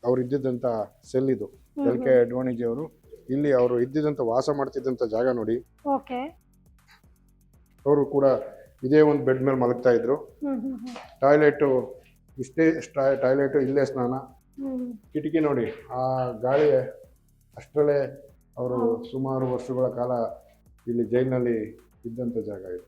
ಅವ್ರು ಇದ್ದಿದ್ದಂಥ ಸೆಲ್ ಇದು. LK ಅಡ್ವಾಣಿಜಿ ಅವರು ಇಲ್ಲಿ ಅವರು ಇದ್ದಿದ್ದಂಥ ವಾಸ ಮಾಡ್ತಿದ್ದಂಥ ಜಾಗ ನೋಡಿ. ಅವರು ಕೂಡ ಇದೇ ಒಂದು ಬೆಡ್ ಮೇಲೆ ಮಲಗ್ತಾ ಇದ್ರು. ಟಾಯ್ಲೆಟು ಇಷ್ಟೇ, ಟಾಯ್ಲೆಟು ಇಲ್ಲೇ ಸ್ನಾನ. ಕಿಟಕಿ ನೋಡಿ, ಆ ಗಾಳಿ ಅಷ್ಟರಲ್ಲೇ ಅವರು ಸುಮಾರು ವರ್ಷಗಳ ಕಾಲ ಇಲ್ಲಿ ಜೈಲಿನಲ್ಲಿ ಇದ್ದಂಥ ಜಾಗ ಇದು.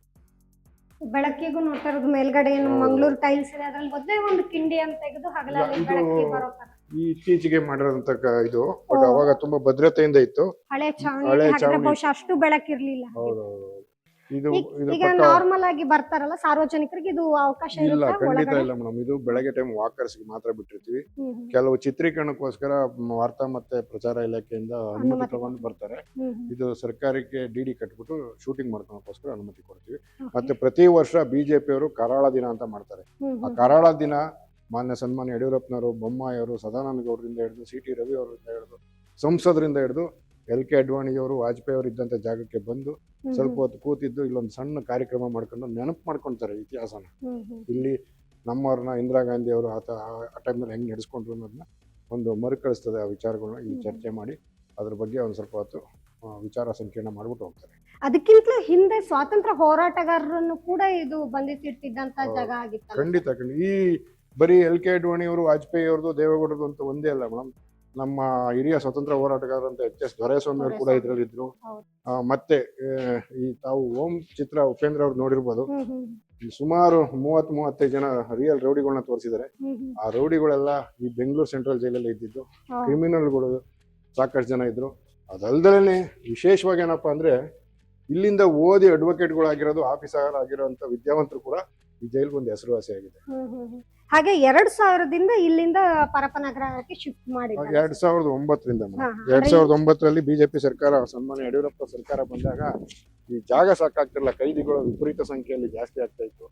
ಬೆಳಕಿಗೂ ನೋಡ್ತಾ ಇರೋದು ಮೇಲ್ಗಡೆ ಏನು ಮಂಗಳೂರು ಟೈಲ್ಸ್ ಇದೆ, ಅದ್ರಲ್ಲಿ ಮೊದಲೇ ಒಂದು ಕಿಂಡಿ ಅಂತ ತೆಗೆದು ಹಗಲಲ್ಲಿ ಬೆಳಕಿಗೆ ಬರೋ ತರ ಈ ಇತ್ತೀಚೆಗೆ ಮಾಡಿರೋಂಥ ಇದು. ಬಟ್ ಅವಾಗ ತುಂಬಾ ಭದ್ರತೆಯಿಂದ ಇತ್ತು. ಹಳೆ ಚಾವಣಿ, ಬಹುಶಃ ಅಷ್ಟು ಬೆಳಕಿರ್ಲಿಲ್ಲ. ಈಗ ನಾರ್ಮಲ್ ಆಗಿ ಬರ್ತಾರಲ್ಲ ಸಾರ್ವಜನಿಕರಿಗೆ ಇದು ಅವಕಾಶ ಇಲ್ಲ? ಖಂಡಿತ ಇಲ್ಲ ಮೇಡಮ್. ಇದು ಬೆಳಗ್ಗೆ ಟೈಮ್ ವಾಕರ್ಸ್ಗೆ ಮಾತ್ರ ಬಿಟ್ಟಿರ್ತೀವಿ. ಕೆಲವು ಚಿತ್ರೀಕರಣಕ್ಕೋಸ್ಕರ ವಾರ್ತಾ ಮತ್ತೆ ಪ್ರಚಾರ ಇಲಾಖೆಯಿಂದ ಅನುಮತಿ ತಗೊಂಡು ಬರ್ತಾರೆ. ಇದು ಸರ್ಕಾರಕ್ಕೆ DD ಕಟ್ಬಿಟ್ಟು ಶೂಟಿಂಗ್ ಮಾಡ್ಕೊಳಕ್ಕೋಸ್ಕರ ಅನುಮತಿ ಕೊಡ್ತೀವಿ. ಮತ್ತೆ ಪ್ರತಿ ವರ್ಷ BJP ಅವರು ಕರಾಳ ದಿನ ಅಂತ ಮಾಡ್ತಾರೆ. ಆ ಕರಾಳ ದಿನ ಸನ್ಮಾನ್ಯ ಯಡಿಯೂರಪ್ಪನವರು, ಬೊಮ್ಮಾಯಿ ಅವರು, ಸದಾನಂದ ಗೌಡರಿಂದ ಹಿಡಿದು CT ರವಿ ಅವರಿಂದ ಹಿಡಿದು ಸಂಸದರಿಂದ ಹಿಡಿದು LK ಅಡ್ವಾಣಿಜಿ ಅವರು, ವಾಜಪೇಯಿ ಅವರು ಇದ್ದಂಥ ಜಾಗಕ್ಕೆ ಬಂದು ಸ್ವಲ್ಪ ಹೊತ್ತು ಕೂತಿದ್ದು ಇಲ್ಲೊಂದು ಸಣ್ಣ ಕಾರ್ಯಕ್ರಮ ಮಾಡ್ಕೊಂಡು ನೆನಪು ಮಾಡ್ಕೊಳ್ತಾರೆ ಇತಿಹಾಸನ. ಇಲ್ಲಿ ನಮ್ಮವ್ರನ್ನ ಇಂದಿರಾ ಗಾಂಧಿ ಅವರು ಆ ಟೈಮ್ನಲ್ಲಿ ಹೆಂಗೆ ನಡೆಸ್ಕೊಂಡ್ರು ಅನ್ನೋದನ್ನ ಒಂದು ಮರುಕಳಿಸ್ತದೆ. ಆ ವಿಚಾರಗಳನ್ನ ಇಲ್ಲಿ ಚರ್ಚೆ ಮಾಡಿ ಅದ್ರ ಬಗ್ಗೆ ಒಂದು ಸ್ವಲ್ಪ ಹೊತ್ತು ವಿಚಾರ ಸಂಕಿರಣ ಮಾಡ್ಬಿಟ್ಟು ಹೋಗ್ತಾರೆ. ಅದಕ್ಕಿಂತ ಹಿಂದೆ ಸ್ವಾತಂತ್ರ್ಯ ಹೋರಾಟಗಾರರನ್ನು ಕೂಡ ಇದು ಬಂಧಿಸಿಟ್ಟಿದ್ದಂತ ಜಾಗ ಆಗಿತ್ತು. ಖಂಡಿತ. ಈ ಬರೀ LK ಅಡ್ವಾಣಿ ಅವರು, ವಾಜಪೇಯಿ ಅವ್ರದ್ದು, ದೇವೇಗೌಡರದು ಅಂತ ಒಂದೇ ಅಲ್ಲ ಮೇಡಮ್. ನಮ್ಮ ಹಿರಿಯ ಸ್ವತಂತ್ರ ಹೋರಾಟಗಾರಂತ HS ದೊರೆಸ್ವಾಮಿ ಅವರು ಕೂಡ ಇದ್ರಲ್ಲಿದ್ರು. ಮತ್ತೆ ಈ ತಾವು ಓಂ ಚಿತ್ರ ಉಪೇಂದ್ರ ಅವ್ರು ನೋಡಿರ್ಬೋದು. ಸುಮಾರು 30-35 ಜನ ರಿಯಲ್ ರೌಡಿಗಳನ್ನ ತೋರಿಸಿದ್ದಾರೆ. ಆ ರೌಡಿಗಳೆಲ್ಲ ಈ ಬೆಂಗಳೂರು ಸೆಂಟ್ರಲ್ ಜೈಲಲ್ಲಿ ಇದ್ದಿದ್ದು. ಕ್ರಿಮಿನಲ್ಗಳು ಸಾಕಷ್ಟು ಜನ ಇದ್ರು. ಅದಲ್ದಲೇ ವಿಶೇಷವಾಗಿ ಏನಪ್ಪಾ ಅಂದ್ರೆ ಇಲ್ಲಿಂದ ಓದಿ ಅಡ್ವೊಕೇಟ್ಗಳಾಗಿರೋದು, ಆಫೀಸರ್ ಆಗಿರೋಂಥ ವಿದ್ಯಾವಂತರು ಕೂಡ ಈ ಜೈಲ್ಗೆ ಒಂದು ಹೆಸರುವಾಸಿಯಾಗಿದೆ. ಹಾಗೆ 2000ದಿಂದ ಇಲ್ಲಿಂದ ಪರಪನಗರಕ್ಕೆ ಶಿಫ್ಟ್ ಮಾಡಿದ್ದಾರೆ. 2009ರಿಂದ ಹಾ, 2009ರಲ್ಲಿ ಬಿಜೆಪಿ ಸರ್ಕಾರ, ಸನ್ಮಾನ್ಯ ಯಡಿಯೂರಪ್ಪ ಸರ್ಕಾರ ಬಂದಾಗ ಈ ಜಾಗ ಸಾಕಾಗ್ತಿರಲ್ಲ, ಕೈದಿಗಳು ವಿಪರೀತ ಸಂಖ್ಯೆಯಲ್ಲಿ ಜಾಸ್ತಿ ಆಗ್ತಾ ಇತ್ತು.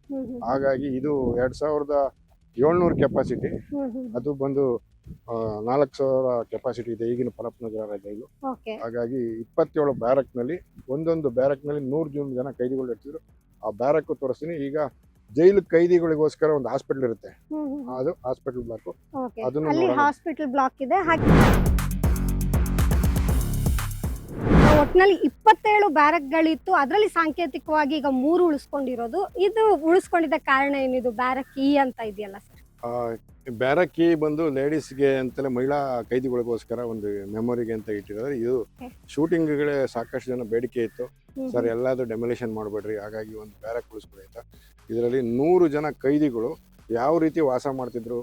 ಹಾಗಾಗಿ ಇದು 2700 ಕೆಪಾಸಿಟಿ, ಅದು ಬಂದು 4000 ಕೆಪಾಸಿಟಿ ಇದೆ ಈಗಿನ ಪರಪನಗರ ಜೈಲು. ಹಾಗಾಗಿ 27 ಬ್ಯಾರಕ್ನಲ್ಲಿ, ಒಂದೊಂದು ಬ್ಯಾರಕ್ನಲ್ಲಿ 100 ಜನ ಕೈದಿಗಳು ಇರ್ತಿದ್ರು. ಆ ಬ್ಯಾರಕ್ ತೋರಿಸ್ತೀನಿ. ಈಗ ಜೈಲು ಕೈದಿಗಳಿಗೋಸ್ಕರ ಒಂದು ಹಾಸ್ಪಿಟಲ್ ಇರುತ್ತೆ, ಅದು ಹಾಸ್ಪಿಟಲ್ ಬ್ಲಾಕ್. ಅದನ್ನು ಅಲ್ಲಿ ಹಾಸ್ಪಿಟಲ್ ಬ್ಲಾಕ್ ಇದೆ. ಒಟ್ನಲ್ಲಿ 27 ಬ್ಯಾರಕ್ಗಳಿತ್ತು. ಅದರಲ್ಲಿ ಸಾಂಕೇತಿಕವಾಗಿ ಈಗ 3 ಉಳಿಸ್ಕೊಂಡಿರೋದು. ಇದು ಉಳಿಸ್ಕೊಂಡಿದ್ದ ಕಾರಣ ಏನಿದು? ಬ್ಯಾರಕ್ ಕೀ ಅಂತ ಇದೆಯಲ್ಲ ಸರ್. ಬ್ಯಾರಕ್ ಕೀ ಬಂದು ಲೇಡೀಸ್ಗೆ ಅಂತಲೇ, ಮಹಿಳಾ ಕೈದಿಗಳಿಗೋಸ್ಕರ ಒಂದು ಮೆಮೊರಿಗೆ ಅಂತ ಇಟ್ಟಿದ್ದಾರೆ. ಇದು ಶೂಟಿಂಗ್ಗಳೇ ಸಾಕಷ್ಟು ಜನ ಬೇಡಿಕೆ ಇತ್ತು, ಸರ್ ಎಲ್ಲಾದ್ರೂ ಡೆಮೊಲಿಷನ್ ಮಾಡಬೇಡ್ರಿ, ಹಾಗಾಗಿ ಒಂದು ಬ್ಯಾರಕ್ ಉಳಿಸ್ಕೊಡಿ ಅಂತ. ಇದರಲ್ಲಿ 100 ಜನ ಕೈದಿಗಳು ಯಾವ ರೀತಿ ವಾಸ ಮಾಡ್ತಿದ್ರು,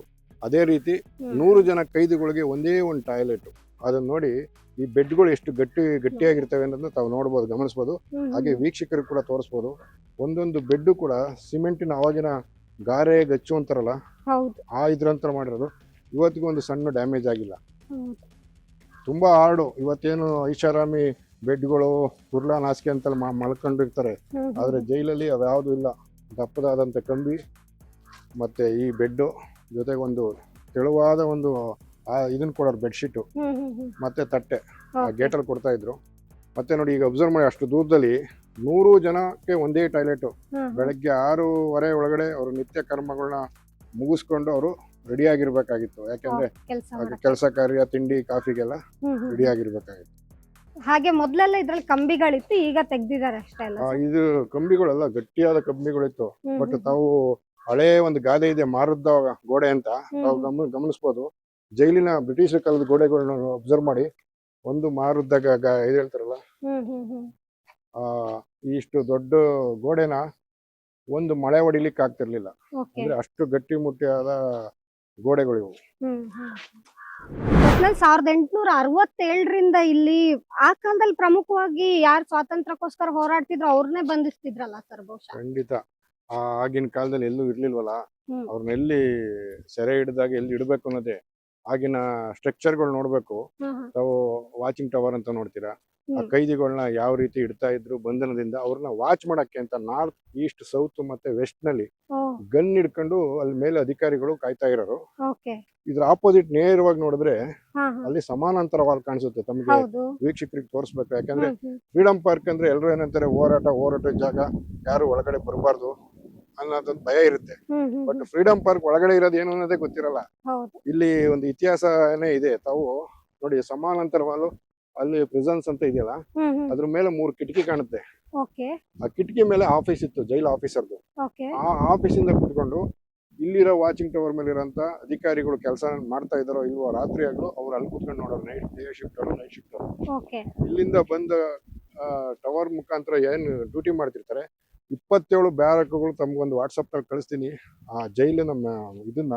ಅದೇ ರೀತಿ 100 ಜನ ಕೈದಿಗಳಿಗೆ ಒಂದೇ ಒಂದು ಟಾಯ್ಲೆಟ್. ಅದನ್ನ ನೋಡಿ ಈ ಬೆಡ್ಗಳು ಎಷ್ಟು ಗಟ್ಟಿಯಾಗಿರ್ತವೆ ಅನ್ನೋದನ್ನ ತಾವು ನೋಡ್ಬೋದು, ಗಮನಿಸ್ಬೋದು. ಹಾಗೆ ವೀಕ್ಷಕರು ಕೂಡ ತೋರಿಸ್ಬೋದು. ಒಂದೊಂದು ಬೆಡ್ ಕೂಡ ಸಿಮೆಂಟಿನ, ಅವಾಗಿನ ಗಾರೆ ಗಚ್ಚು ಅಂತಾರಲ್ಲ, ಆ ಇದ್ರಂತರ ಮಾಡಿರೋದು. ಇವತ್ತಿಗೂ ಒಂದು ಸಣ್ಣ ಡ್ಯಾಮೇಜ್ ಆಗಿಲ್ಲ. ತುಂಬಾ ಹಾರ್ಡು. ಇವತ್ತೇನು ಐಷಾರಾಮಿ ಬೆಡ್ಗಳು, ಕುರ್ಲಾ ನಾಸಿಕೆ ಅಂತ ಮಲ್ಕೊಂಡಿರ್ತಾರೆ, ಆದ್ರೆ ಜೈಲಲ್ಲಿ ಅದ್ಯಾವುದು ಇಲ್ಲ. ದಪ್ಪದಾದಂಥ ಕಂಬಿ ಮತ್ತೆ ಈ ಬೆಡ್ ಜೊತೆಗೆ ಒಂದು ತೆಳುವಾದ ಒಂದು ಇದನ್ನ ಕೊಡೋರು ಬೆಡ್ಶೀಟು, ಮತ್ತೆ ತಟ್ಟೆ ಗೇಟಲ್ಲಿ ಕೊಡ್ತಾ ಇದ್ರು. ಮತ್ತೆ ನೋಡಿ, ಈಗ ಅಬ್ಸರ್ವ್ ಮಾಡಿ, ಅಷ್ಟು ದೂರದಲ್ಲಿ 100 ಜನಕ್ಕೆ ಒಂದೇ ಟಾಯ್ಲೆಟ್. ಬೆಳಗ್ಗೆ 6:30 ಒಳಗಡೆ ಅವರು ನಿತ್ಯ ಕರ್ಮಗಳನ್ನ ಮುಗಿಸ್ಕೊಂಡು ಅವರು ರೆಡಿ ಆಗಿರ್ಬೇಕಾಗಿತ್ತು. ಯಾಕಂದ್ರೆ ಕೆಲಸ ಕಾರ್ಯ, ತಿಂಡಿ, ಕಾಫಿಗೆಲ್ಲ ರೆಡಿ ಆಗಿರ್ಬೇಕಾಗಿತ್ತು. ಹಾಗೆ ಮೊದಲೆಲ್ಲ ಇದ್ರಲ್ಲಿ ಕಂಬಿಗಳಿತ್ತು, ಈಗ ತೆಗ್ದಿದ್ದಾರೆ ಅಷ್ಟೇ ಅಲ್ಲ? ಇದು ಕಂಬಿಗಳೆಲ್ಲ ಗಟ್ಟಿಯಾದ ಕಂಬಿಗಳಿತ್ತು. ಬಟ್ ತಾವು ಹಳೇ ಒಂದು ಗಾದೆ ಇದೆ, ಮಾರುದ್ದ ಗೋಡೆ ಅಂತ, ತಾವು ಗಮನಿಸ್ಬೋದು. ಜೈಲಿನ ಬ್ರಿಟಿಷ್ ಕಾಲದ ಗೋಡೆಗಳನ್ನ ಅಬ್ಸರ್ವ್ ಮಾಡಿ, ಒಂದು ಮಾರುದ್ದ ಇದು ಹೇಳ್ತಾರಲ್ಲ, ಇಷ್ಟು ದೊಡ್ಡ ಗೋಡೆನ ಒಂದು ಮಳೆ ಹೊಡಿಲಿಕ್ಕೆ ಆಗ್ತಿರ್ಲಿಲ್ಲ. ಅಂದ್ರೆ ಅಷ್ಟು ಗಟ್ಟಿ ಮುಟ್ಟಿಯಾದ ಗೋಡೆಗಳು ಇವು. 1867ರಿಂದ ಇಲ್ಲಿ ಆ ಕಾಲದಲ್ಲಿ ಪ್ರಮುಖವಾಗಿ ಯಾರು ಸ್ವಾತಂತ್ರ್ಯಕ್ಕೋಸ್ಕರ ಹೋರಾಡ್ತಿದ್ರು ಅವ್ರನ್ನೇ ಬಂಧಿಸ್ತಿದ್ರಲ್ಲ ಸರ್ ಬಹುಶಃ? ಖಂಡಿತ. ಆಗಿನ ಕಾಲದಲ್ಲಿ ಎಲ್ಲೂ ಇರ್ಲಿಲ್ವಲ್ಲ, ಅವ್ರನ್ನ ಎಲ್ಲಿ ಸೆರೆ ಹಿಡಿದಾಗ ಎಲ್ಲಿ ಇಡ್ಬೇಕು ಅನ್ನೋದೇ. ಆಗಿನ ಸ್ಟ್ರಕ್ಚರ್ಗಳು ನೋಡ್ಬೇಕು ತಾವು. ವಾಚಿಂಗ್ ಟವರ್ ಅಂತ ನೋಡ್ತೀರಾ, ಆ ಕೈದಿಗಳನ್ನ ಯಾವ ರೀತಿ ಇಡ್ತಾ ಇದ್ರು ಬಂಧನದಿಂದ. ಅವ್ರನ್ನ ವಾಚ್ ಮಾಡಕ್ಕೆ ಅಂತ ನಾರ್ತ್, ಈಸ್ಟ್, ಸೌತ್ ಮತ್ತೆ ವೆಸ್ಟ್ ನಲ್ಲಿ ಗನ್ ಹಿಡ್ಕೊಂಡು ಅಲ್ಲಿ ಮೇಲೆ ಅಧಿಕಾರಿಗಳು ಕಾಯ್ತಾ ಇರೋರು. ಇದ್ರ ಆಪೋಸಿಟ್ ನೇರವಾಗಿ ನೋಡಿದ್ರೆ ಅಲ್ಲಿ ಸಮಾನಾಂತರ ವಾಲ್ ಕಾಣಿಸುತ್ತೆ. ತಮಗೆ ವೀಕ್ಷಕರಿಗೆ ತೋರಿಸ್ಬೇಕು. ಯಾಕಂದ್ರೆ ಫ್ರೀಡಂ ಪಾರ್ಕ್ ಅಂದ್ರೆ ಎಲ್ಲರೂ ಏನಂತಾರೆ, ಹೋರಾಟ ಜಾಗ, ಯಾರು ಒಳಗಡೆ ಬರಬಾರ್ದು ಅನ್ನೋದೊಂದು ಭಯ ಇರುತ್ತೆ. ಬಟ್ ಫ್ರೀಡಂ ಪಾರ್ಕ್ ಒಳಗಡೆ ಇರೋದು ಏನು ಅನ್ನೋದೇ ಗೊತ್ತಿರಲ್ಲ. ಇಲ್ಲಿ ಒಂದು ಇತಿಹಾಸನೇ ಇದೆ. ತಾವು ನೋಡಿ, ಸಮಾನಾಂತರ ವಾಲು, ಅಲ್ಲಿ ಪ್ರಿಸನ್ಸ್ ಅಂತ ಇದೆಯಲ್ಲ, ಅದ್ರ ಮೇಲೆ 3 ಕಿಟಕಿ ಕಾಣುತ್ತೆ. ಆ ಕಿಟಕಿ ಮೇಲೆ ಆಫೀಸ್ ಇತ್ತು, ಜೈಲ್ ಆಫೀಸರ್ದು. ಆ ಆಫೀಸಿಂದ ಕುತ್ಕೊಂಡು ಇಲ್ಲಿರೋ ವಾಚಿಂಗ್ ಟವರ್ ಮೇಲೆ ಇರೋಂತ ಅಧಿಕಾರಿಗಳು ಕೆಲಸ ಮಾಡ್ತಾ ಇದಾರೋ ಇಲ್ವೋ, ರಾತ್ರಿ ಆಗಲು ಅವ್ರು ಅಲ್ಲಿ ಕುತ್ಕೊಂಡು ನೋಡೋರು. ಡೇ ಶಿಫ್ಟ್ ಅವರು, ನೈಟ್ ಶಿಫ್ಟ್ ಅವರು. ಇಲ್ಲಿಂದ ಬಂದ ಟವರ್ ಮುಖಾಂತರ ಏನ್ ಡ್ಯೂಟಿ ಮಾಡ್ತಿರ್ತಾರೆ. 27 ಬ್ಯಾರಕ್ಗಳು ತಮ್ಗೊಂದು ವಾಟ್ಸಪ್ ನಲ್ಲಿ ಕಳಿಸ್ತೀನಿ. ಆ ಜೈಲು ನಮ್ಮ ಇದನ್ನ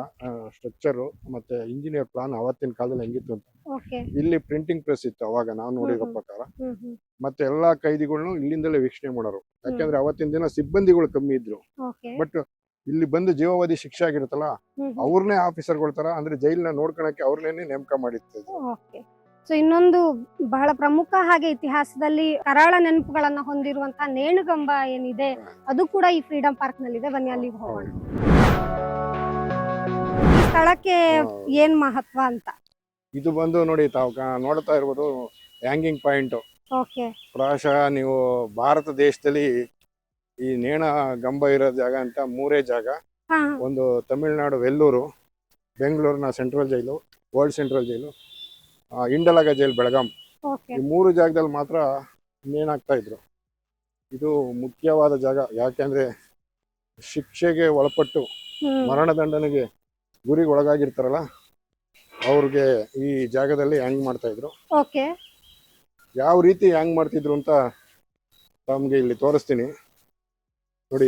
ಸ್ಟ್ರಕ್ಚರು ಮತ್ತೆ ಇಂಜಿನಿಯರ್ ಪ್ಲಾನ್ ಅವತ್ತಿನ ಕಾಲದಲ್ಲಿ ಹೆಂಗಿತ್ತು ಅಂತ. ಇಲ್ಲಿ ಪ್ರಿಂಟಿಂಗ್ ಪ್ರೆಸ್ ಇತ್ತು ಅವಾಗ, ನಾವು ನೋಡಿರೋ ಪ್ರಕಾರ. ಮತ್ತೆ ಎಲ್ಲಾ ಕೈದಿಗಳನ್ನು ಇಲ್ಲಿಂದಲೇ ವೀಕ್ಷಣೆ ಮಾಡೋರು. ಯಾಕಂದ್ರೆ ಅವತ್ತಿನ ದಿನ ಸಿಬ್ಬಂದಿಗಳು ಕಮ್ಮಿ ಇದ್ರು. ಬಟ್ ಇಲ್ಲಿ ಬಂದು ಜೀವಾವಧಿ ಶಿಕ್ಷೆ ಆಗಿರುತ್ತಲ್ಲ, ಅವ್ರನ್ನೇ ಆಫೀಸರ್ಗಳ ತರ, ಅಂದ್ರೆ ಜೈಲನ್ನ ನೋಡ್ಕೊಳಕ್ಕೆ ಅವ್ರನ್ನೇ ನೇಮಕ ಮಾಡಿರ್ತಿದ್ರು. ಸೊ ಇನ್ನೊಂದು ಬಹಳ ಪ್ರಮುಖ ಹಾಗೆ ಇತಿಹಾಸದಲ್ಲಿ ಕರಾಳ ನೆನಪುಗಳನ್ನ ಹೊಂದಿರುವಂತಹ ನೇಣುಗಂಬ ಏನಿದೆ, ಅದು ಕೂಡ ಈ ಫ್ರೀಡಂ ಪಾರ್ಕ್ ನಲ್ಲಿ ಇದೆ. ಬನ್ನಿ ಅಲ್ಲಿಗೆ ಹೋಗೋಣ. ಈ ಸ್ಥಳಕ್ಕೆ ಏನ್ ಮಹತ್ವ ಅಂತ? ಇದು ಬಂದು ನೋಡಿ, ತಾವು ನೋಡ್ತಾ ಇರ್ಬೋದು, ಹ್ಯಾಂಗಿಂಗ್ ಪಾಯಿಂಟ್. ಪ್ರಾಯಶಃ ನೀವು ಭಾರತ ದೇಶದಲ್ಲಿ ಈ ನೇಣ ಗಂಬ ಇರೋ ಜಾಗ ಅಂತ 3 ಜಾಗ. ಒಂದು ತಮಿಳುನಾಡು ವೆಲ್ಲೂರು, ಬೆಂಗಳೂರಿನ ಸೆಂಟ್ರಲ್ ಜೈಲು, ವರ್ಲ್ಡ್ ಸೆಂಟ್ರಲ್ ಜೈಲು, ಇಂಡಲಗ ಜೈಲ್ ಬೆಳಗಾಂ. ಈ 3 ಜಾಗದಲ್ಲಿ ಮಾತ್ರ ನೇಣಾಕ್ತಾ ಇದ್ರು. ಇದು ಮುಖ್ಯವಾದ ಜಾಗ. ಯಾಕೆಂದ್ರೆ ಶಿಕ್ಷೆಗೆ ಒಳಪಟ್ಟು ಮರಣದಂಡನೆಗೆ ಗುರಿಗೆ ಒಳಗಾಗಿರ್ತಾರಲ್ಲ, ಅವ್ರಿಗೆ ಈ ಜಾಗದಲ್ಲಿ ಹ್ಯಾಂಗ್ ಮಾಡ್ತಾ ಇದ್ರು. ಯಾವ ರೀತಿ ಹ್ಯಾಂಗ್ ಮಾಡ್ತಿದ್ರು ಅಂತ ತಮ್ಗೆ ಇಲ್ಲಿ ತೋರಿಸ್ತೀನಿ ನೋಡಿ.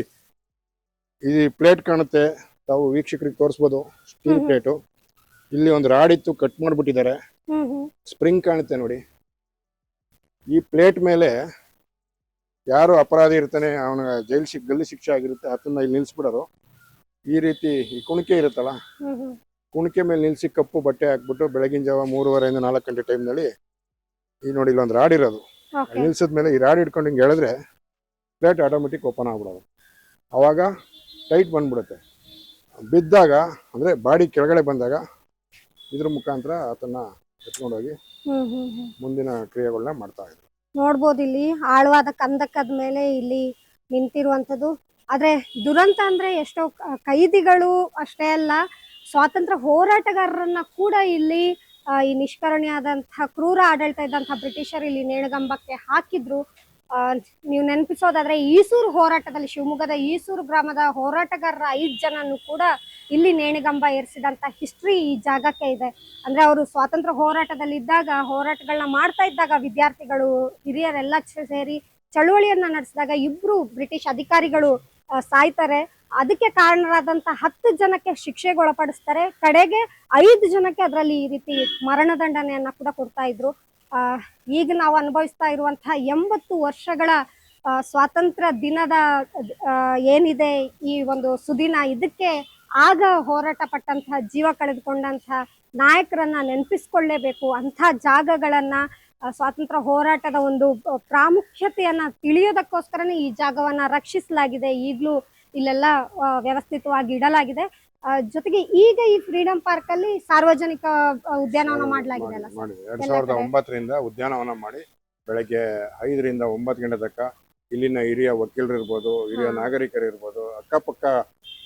ಈ ಪ್ಲೇಟ್ ಕಾಣುತ್ತೆ, ತಾವು ವೀಕ್ಷಕರಿಗೆ ತೋರಿಸ್ಬೋದು. Steel plate. ಇಲ್ಲಿ ಒಂದು ರಾಡ್ ಇತ್ತು, ಕಟ್ ಮಾಡ್ಬಿಟ್ಟಿದ್ದಾರೆ. ಸ್ಪ್ರಿಂಗ್ ಕಾಣುತ್ತೆ ನೋಡಿ. ಈ ಪ್ಲೇಟ್ ಮೇಲೆ ಯಾರು ಅಪರಾಧಿ ಇರ್ತಾನೆ ಅವನ ಗಲ್ಲು ಶಿಕ್ಷೆ ಆಗಿರುತ್ತೆ ಅದನ್ನ ಇಲ್ಲಿ ನಿಲ್ಸ್ಬಿಡೋರು. ಈ ರೀತಿ ಈ ಕುಣಿಕೆ ಇರುತ್ತಲ್ಲ, ಕುಣಿಕೆ ಮೇಲೆ ನಿಲ್ಸಿ ಕಪ್ಪು ಬಟ್ಟೆ ಹಾಕ್ಬಿಟ್ಟು ಬೆಳಗಿನ ಜಾವ 3:30 4 ಗಂಟೆ ಟೈಮ್ನಲ್ಲಿ ಈ ನೋಡಿ ಇಲ್ಲೊಂದು ರಾಡ್ ಇರೋದು, ನಿಲ್ಸಿದ್ಮೇಲೆ ಈ ರಾಡ್ ಹಿಡ್ಕೊಂಡು ಹಿಂಗೆ ಹೇಳಿದ್ರೆ ಪ್ಲೇಟ್ ಆಟೋಮೆಟಿಕ್ ಓಪನ್ ಆಗ್ಬಿಡೋದು. ಅವಾಗ ಟೈಟ್ ಬಂದ್ಬಿಡುತ್ತೆ. ಬಿದ್ದಾಗ ಅಂದ್ರೆ ಬಾಡಿ ಕೆಳಗಡೆ ಬಂದಾಗ ಇದ್ರ ಮುಖಾಂತರ ಆತನ್ನ ಎತ್ಕೊಂಡೋಗಿ ಮುಂದಿನ ಕ್ರಿಯೆಗಳನ್ನ ಮಾಡ್ತಾ ಇದ್ರು. ನೋಡ್ಬೋದು ಇಲ್ಲಿ ಆಳವಾದ ಕಂದಕದ ಮೇಲೆ ಇಲ್ಲಿ ನಿಂತಿರುವಂತದ್ದು. ಆದ್ರೆ ದುರಂತ ಅಂದ್ರೆ ಎಷ್ಟೋ ಕೈದಿಗಳು ಅಷ್ಟೇ ಅಲ್ಲ, ಸ್ವಾತಂತ್ರ್ಯ ಹೋರಾಟಗಾರರನ್ನ ಕೂಡ ಇಲ್ಲಿ ಈ ನಿಷ್ಕರುಣಿಯಾದಂತಹ ಕ್ರೂರ ಆಡಳಿತ ಇದ್ದಂತಹ ಬ್ರಿಟಿಷರು ಇಲ್ಲಿ ನೇಣಗಂಬಕ್ಕೆ ಹಾಕಿದ್ರು. ನೀವು ನೆನಪಿಸೋದಾದ್ರೆ ಈಸೂರು ಹೋರಾಟದಲ್ಲಿ, ಶಿವಮೊಗ್ಗದ ಈಸೂರು ಗ್ರಾಮದ ಹೋರಾಟಗಾರರ 5 ಜನನ್ನು ಕೂಡ ಇಲ್ಲಿ ನೇಣಿಗಂಬ ಏರಿಸಿದಂತ ಹಿಸ್ಟ್ರಿ ಈ ಜಾಗಕ್ಕೆ ಇದೆ. ಅಂದ್ರೆ ಅವರು ಸ್ವಾತಂತ್ರ್ಯ ಹೋರಾಟದಲ್ಲಿ ಇದ್ದಾಗ, ಹೋರಾಟಗಳನ್ನ ಮಾಡ್ತಾ ಇದ್ದಾಗ, ವಿದ್ಯಾರ್ಥಿಗಳು ಹಿರಿಯರೆಲ್ಲ ಸೇರಿ ಚಳುವಳಿಯನ್ನ ನಡೆಸಿದಾಗ 2 ಬ್ರಿಟಿಷ್ ಅಧಿಕಾರಿಗಳು ಸಾಯ್ತಾರೆ. ಅದಕ್ಕೆ ಕಾರಣರಾದಂತ 10 ಜನಕ್ಕೆ ಶಿಕ್ಷೆಗೊಳಪಡಿಸ್ತಾರೆ. ಕಡೆಗೆ 5 ಜನಕ್ಕೆ ಅದರಲ್ಲಿ ಈ ರೀತಿ ಮರಣದಂಡನೆಯನ್ನ ಕೂಡ ಕೊಡ್ತಾ ಇದ್ರು. ಈಗ ನಾವು ಅನುಭವಿಸ್ತಾ ಇರುವಂತಹ 80 ವರ್ಷಗಳ ಸ್ವಾತಂತ್ರ್ಯ ದಿನದ ಏನಿದೆ ಈ ಒಂದು ಸುದಿನ, ಇದಕ್ಕೆ ಆಗ ಹೋರಾಟ ಪಟ್ಟಂತಹ, ಜೀವ ಕಳೆದುಕೊಂಡಂತಹ ನಾಯಕರನ್ನ ನೆನಪಿಸ್ಕೊಳ್ಳೇಬೇಕು. ಅಂಥ ಜಾಗಗಳನ್ನ, ಸ್ವಾತಂತ್ರ್ಯ ಹೋರಾಟದ ಒಂದು ಪ್ರಾಮುಖ್ಯತೆಯನ್ನ ತಿಳಿಯೋದಕ್ಕೋಸ್ಕರನೇ ಈ ಜಾಗವನ್ನ ರಕ್ಷಿಸಲಾಗಿದೆ. ಈಗಲೂ ಇಲ್ಲೆಲ್ಲ ವ್ಯವಸ್ಥಿತವಾಗಿ ಇಡಲಾಗಿದೆ. ಜೊತೆಗೆ ಈಗ ಈ ಫ್ರೀಡಂ ಪಾರ್ಕ್ ಅಲ್ಲಿ ಸಾರ್ವಜನಿಕ ಉದ್ಯಾನವನ ಮಾಡಲಾಗಿದೆ ಅಲ್ಲ? 2009ರಿಂದ ಉದ್ಯಾನವನ ಮಾಡಿ ಬೆಳಗ್ಗೆ 5ರಿಂದ 9 ಗಂಟೆ ತನಕ ಇಲ್ಲಿನ ಹಿರಿಯ ವಕೀಲರು ಇರ್ಬೋದು, ಹಿರಿಯ ನಾಗರಿಕರು ಇರ್ಬೋದು, ಅಕ್ಕಪಕ್ಕ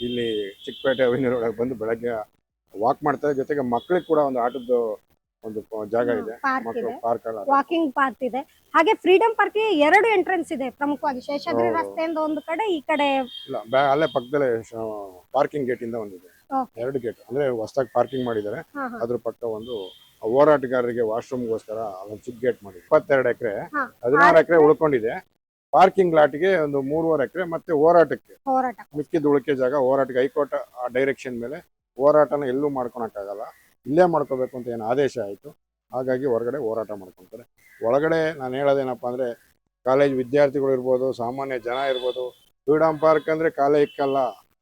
ಇಲ್ಲಿ ಚಿಕ್ಕಪೇಟೆ ಅವೆನ್ಯೂ ಒಳಗೆ ಬಂದು ಬೆಳಗ್ಗೆ ವಾಕ್ ಮಾಡ್ತಾರೆ. ಜೊತೆಗೆ ಮಕ್ಕಳಿಗೆ ಕೂಡ ಒಂದು ಆಟದ ಒಂದು ಜಾಗ ಇದೆ, ಪಾರ್ಕ್ ವಾಕಿಂಗ್ ಪಾರ್ಕ್ ಇದೆ. ಹಾಗೆ ಫ್ರೀಡಂ ಪಾರ್ಕ್ 2 ಎಂಟ್ರೆನ್ಸ್ ಇದೆ ಪ್ರಮುಖವಾಗಿ, ಶೇಷಾದ್ರಿ ರಸ್ತೆಯಿಂದ ಒಂದು ಕಡೆ, ಈ ಕಡೆ ಅಲ್ಲೇ ಪಕ್ಕದಲ್ಲೇ ಪಾರ್ಕಿಂಗ್ ಗೇಟ್ ಇಂದ ಒಂದಿದೆ. 2 ಗೇಟ್ ಅಂದ್ರೆ ಹೊಸದಾಗಿ ಪಾರ್ಕಿಂಗ್ ಮಾಡಿದ್ದಾರೆ. ಅದ್ರ ಪಕ್ಕ ಒಂದು ಹೋರಾಟಗಾರರಿಗೆ ವಾಶ್ರೂಮ್ಗೋಸ್ಕರ ಒಂದು ಚಿಕ್ಕ ಗೇಟ್ ಮಾಡಿ 22 ಎಕರೆ 16 ಎಕರೆ ಉಳ್ಕೊಂಡಿದೆ. ಪಾರ್ಕಿಂಗ್ ಲಾಟ್ಗೆ ಒಂದು 3.5 ಎಕರೆ ಮತ್ತೆ ಹೋರಾಟಕ್ಕೆ ಮಿಕ್ಕಿದ ಉಳಿಕೆ ಜಾಗ ಹೋರಾಟಕ್ಕೆ ಹೈಕೋರ್ಟ್ ಆ ಡೈರೆಕ್ಷನ್ ಮೇಲೆ ಹೋರಾಟನ ಎಲ್ಲೂ ಮಾಡ್ಕೊಳಕ್ಕಾಗಲ್ಲ, ಇಲ್ಲೇ ಮಾಡ್ಕೋಬೇಕು ಅಂತ ಏನು ಆದೇಶ ಆಯಿತು. ಹಾಗಾಗಿ ಹೊರಗಡೆ ಹೋರಾಟ ಮಾಡ್ಕೊತಾರೆ. ಒಳಗಡೆ ನಾನು ಹೇಳೋದೇನಪ್ಪ ಅಂದರೆ, ಕಾಲೇಜ್ ವಿದ್ಯಾರ್ಥಿಗಳು ಇರ್ಬೋದು, ಸಾಮಾನ್ಯ ಜನ ಇರ್ಬೋದು, ಫ್ರೀಡಂ ಪಾರ್ಕ್ ಅಂದರೆ ಕಾಲೇಜಕ್ಕಲ್ಲ,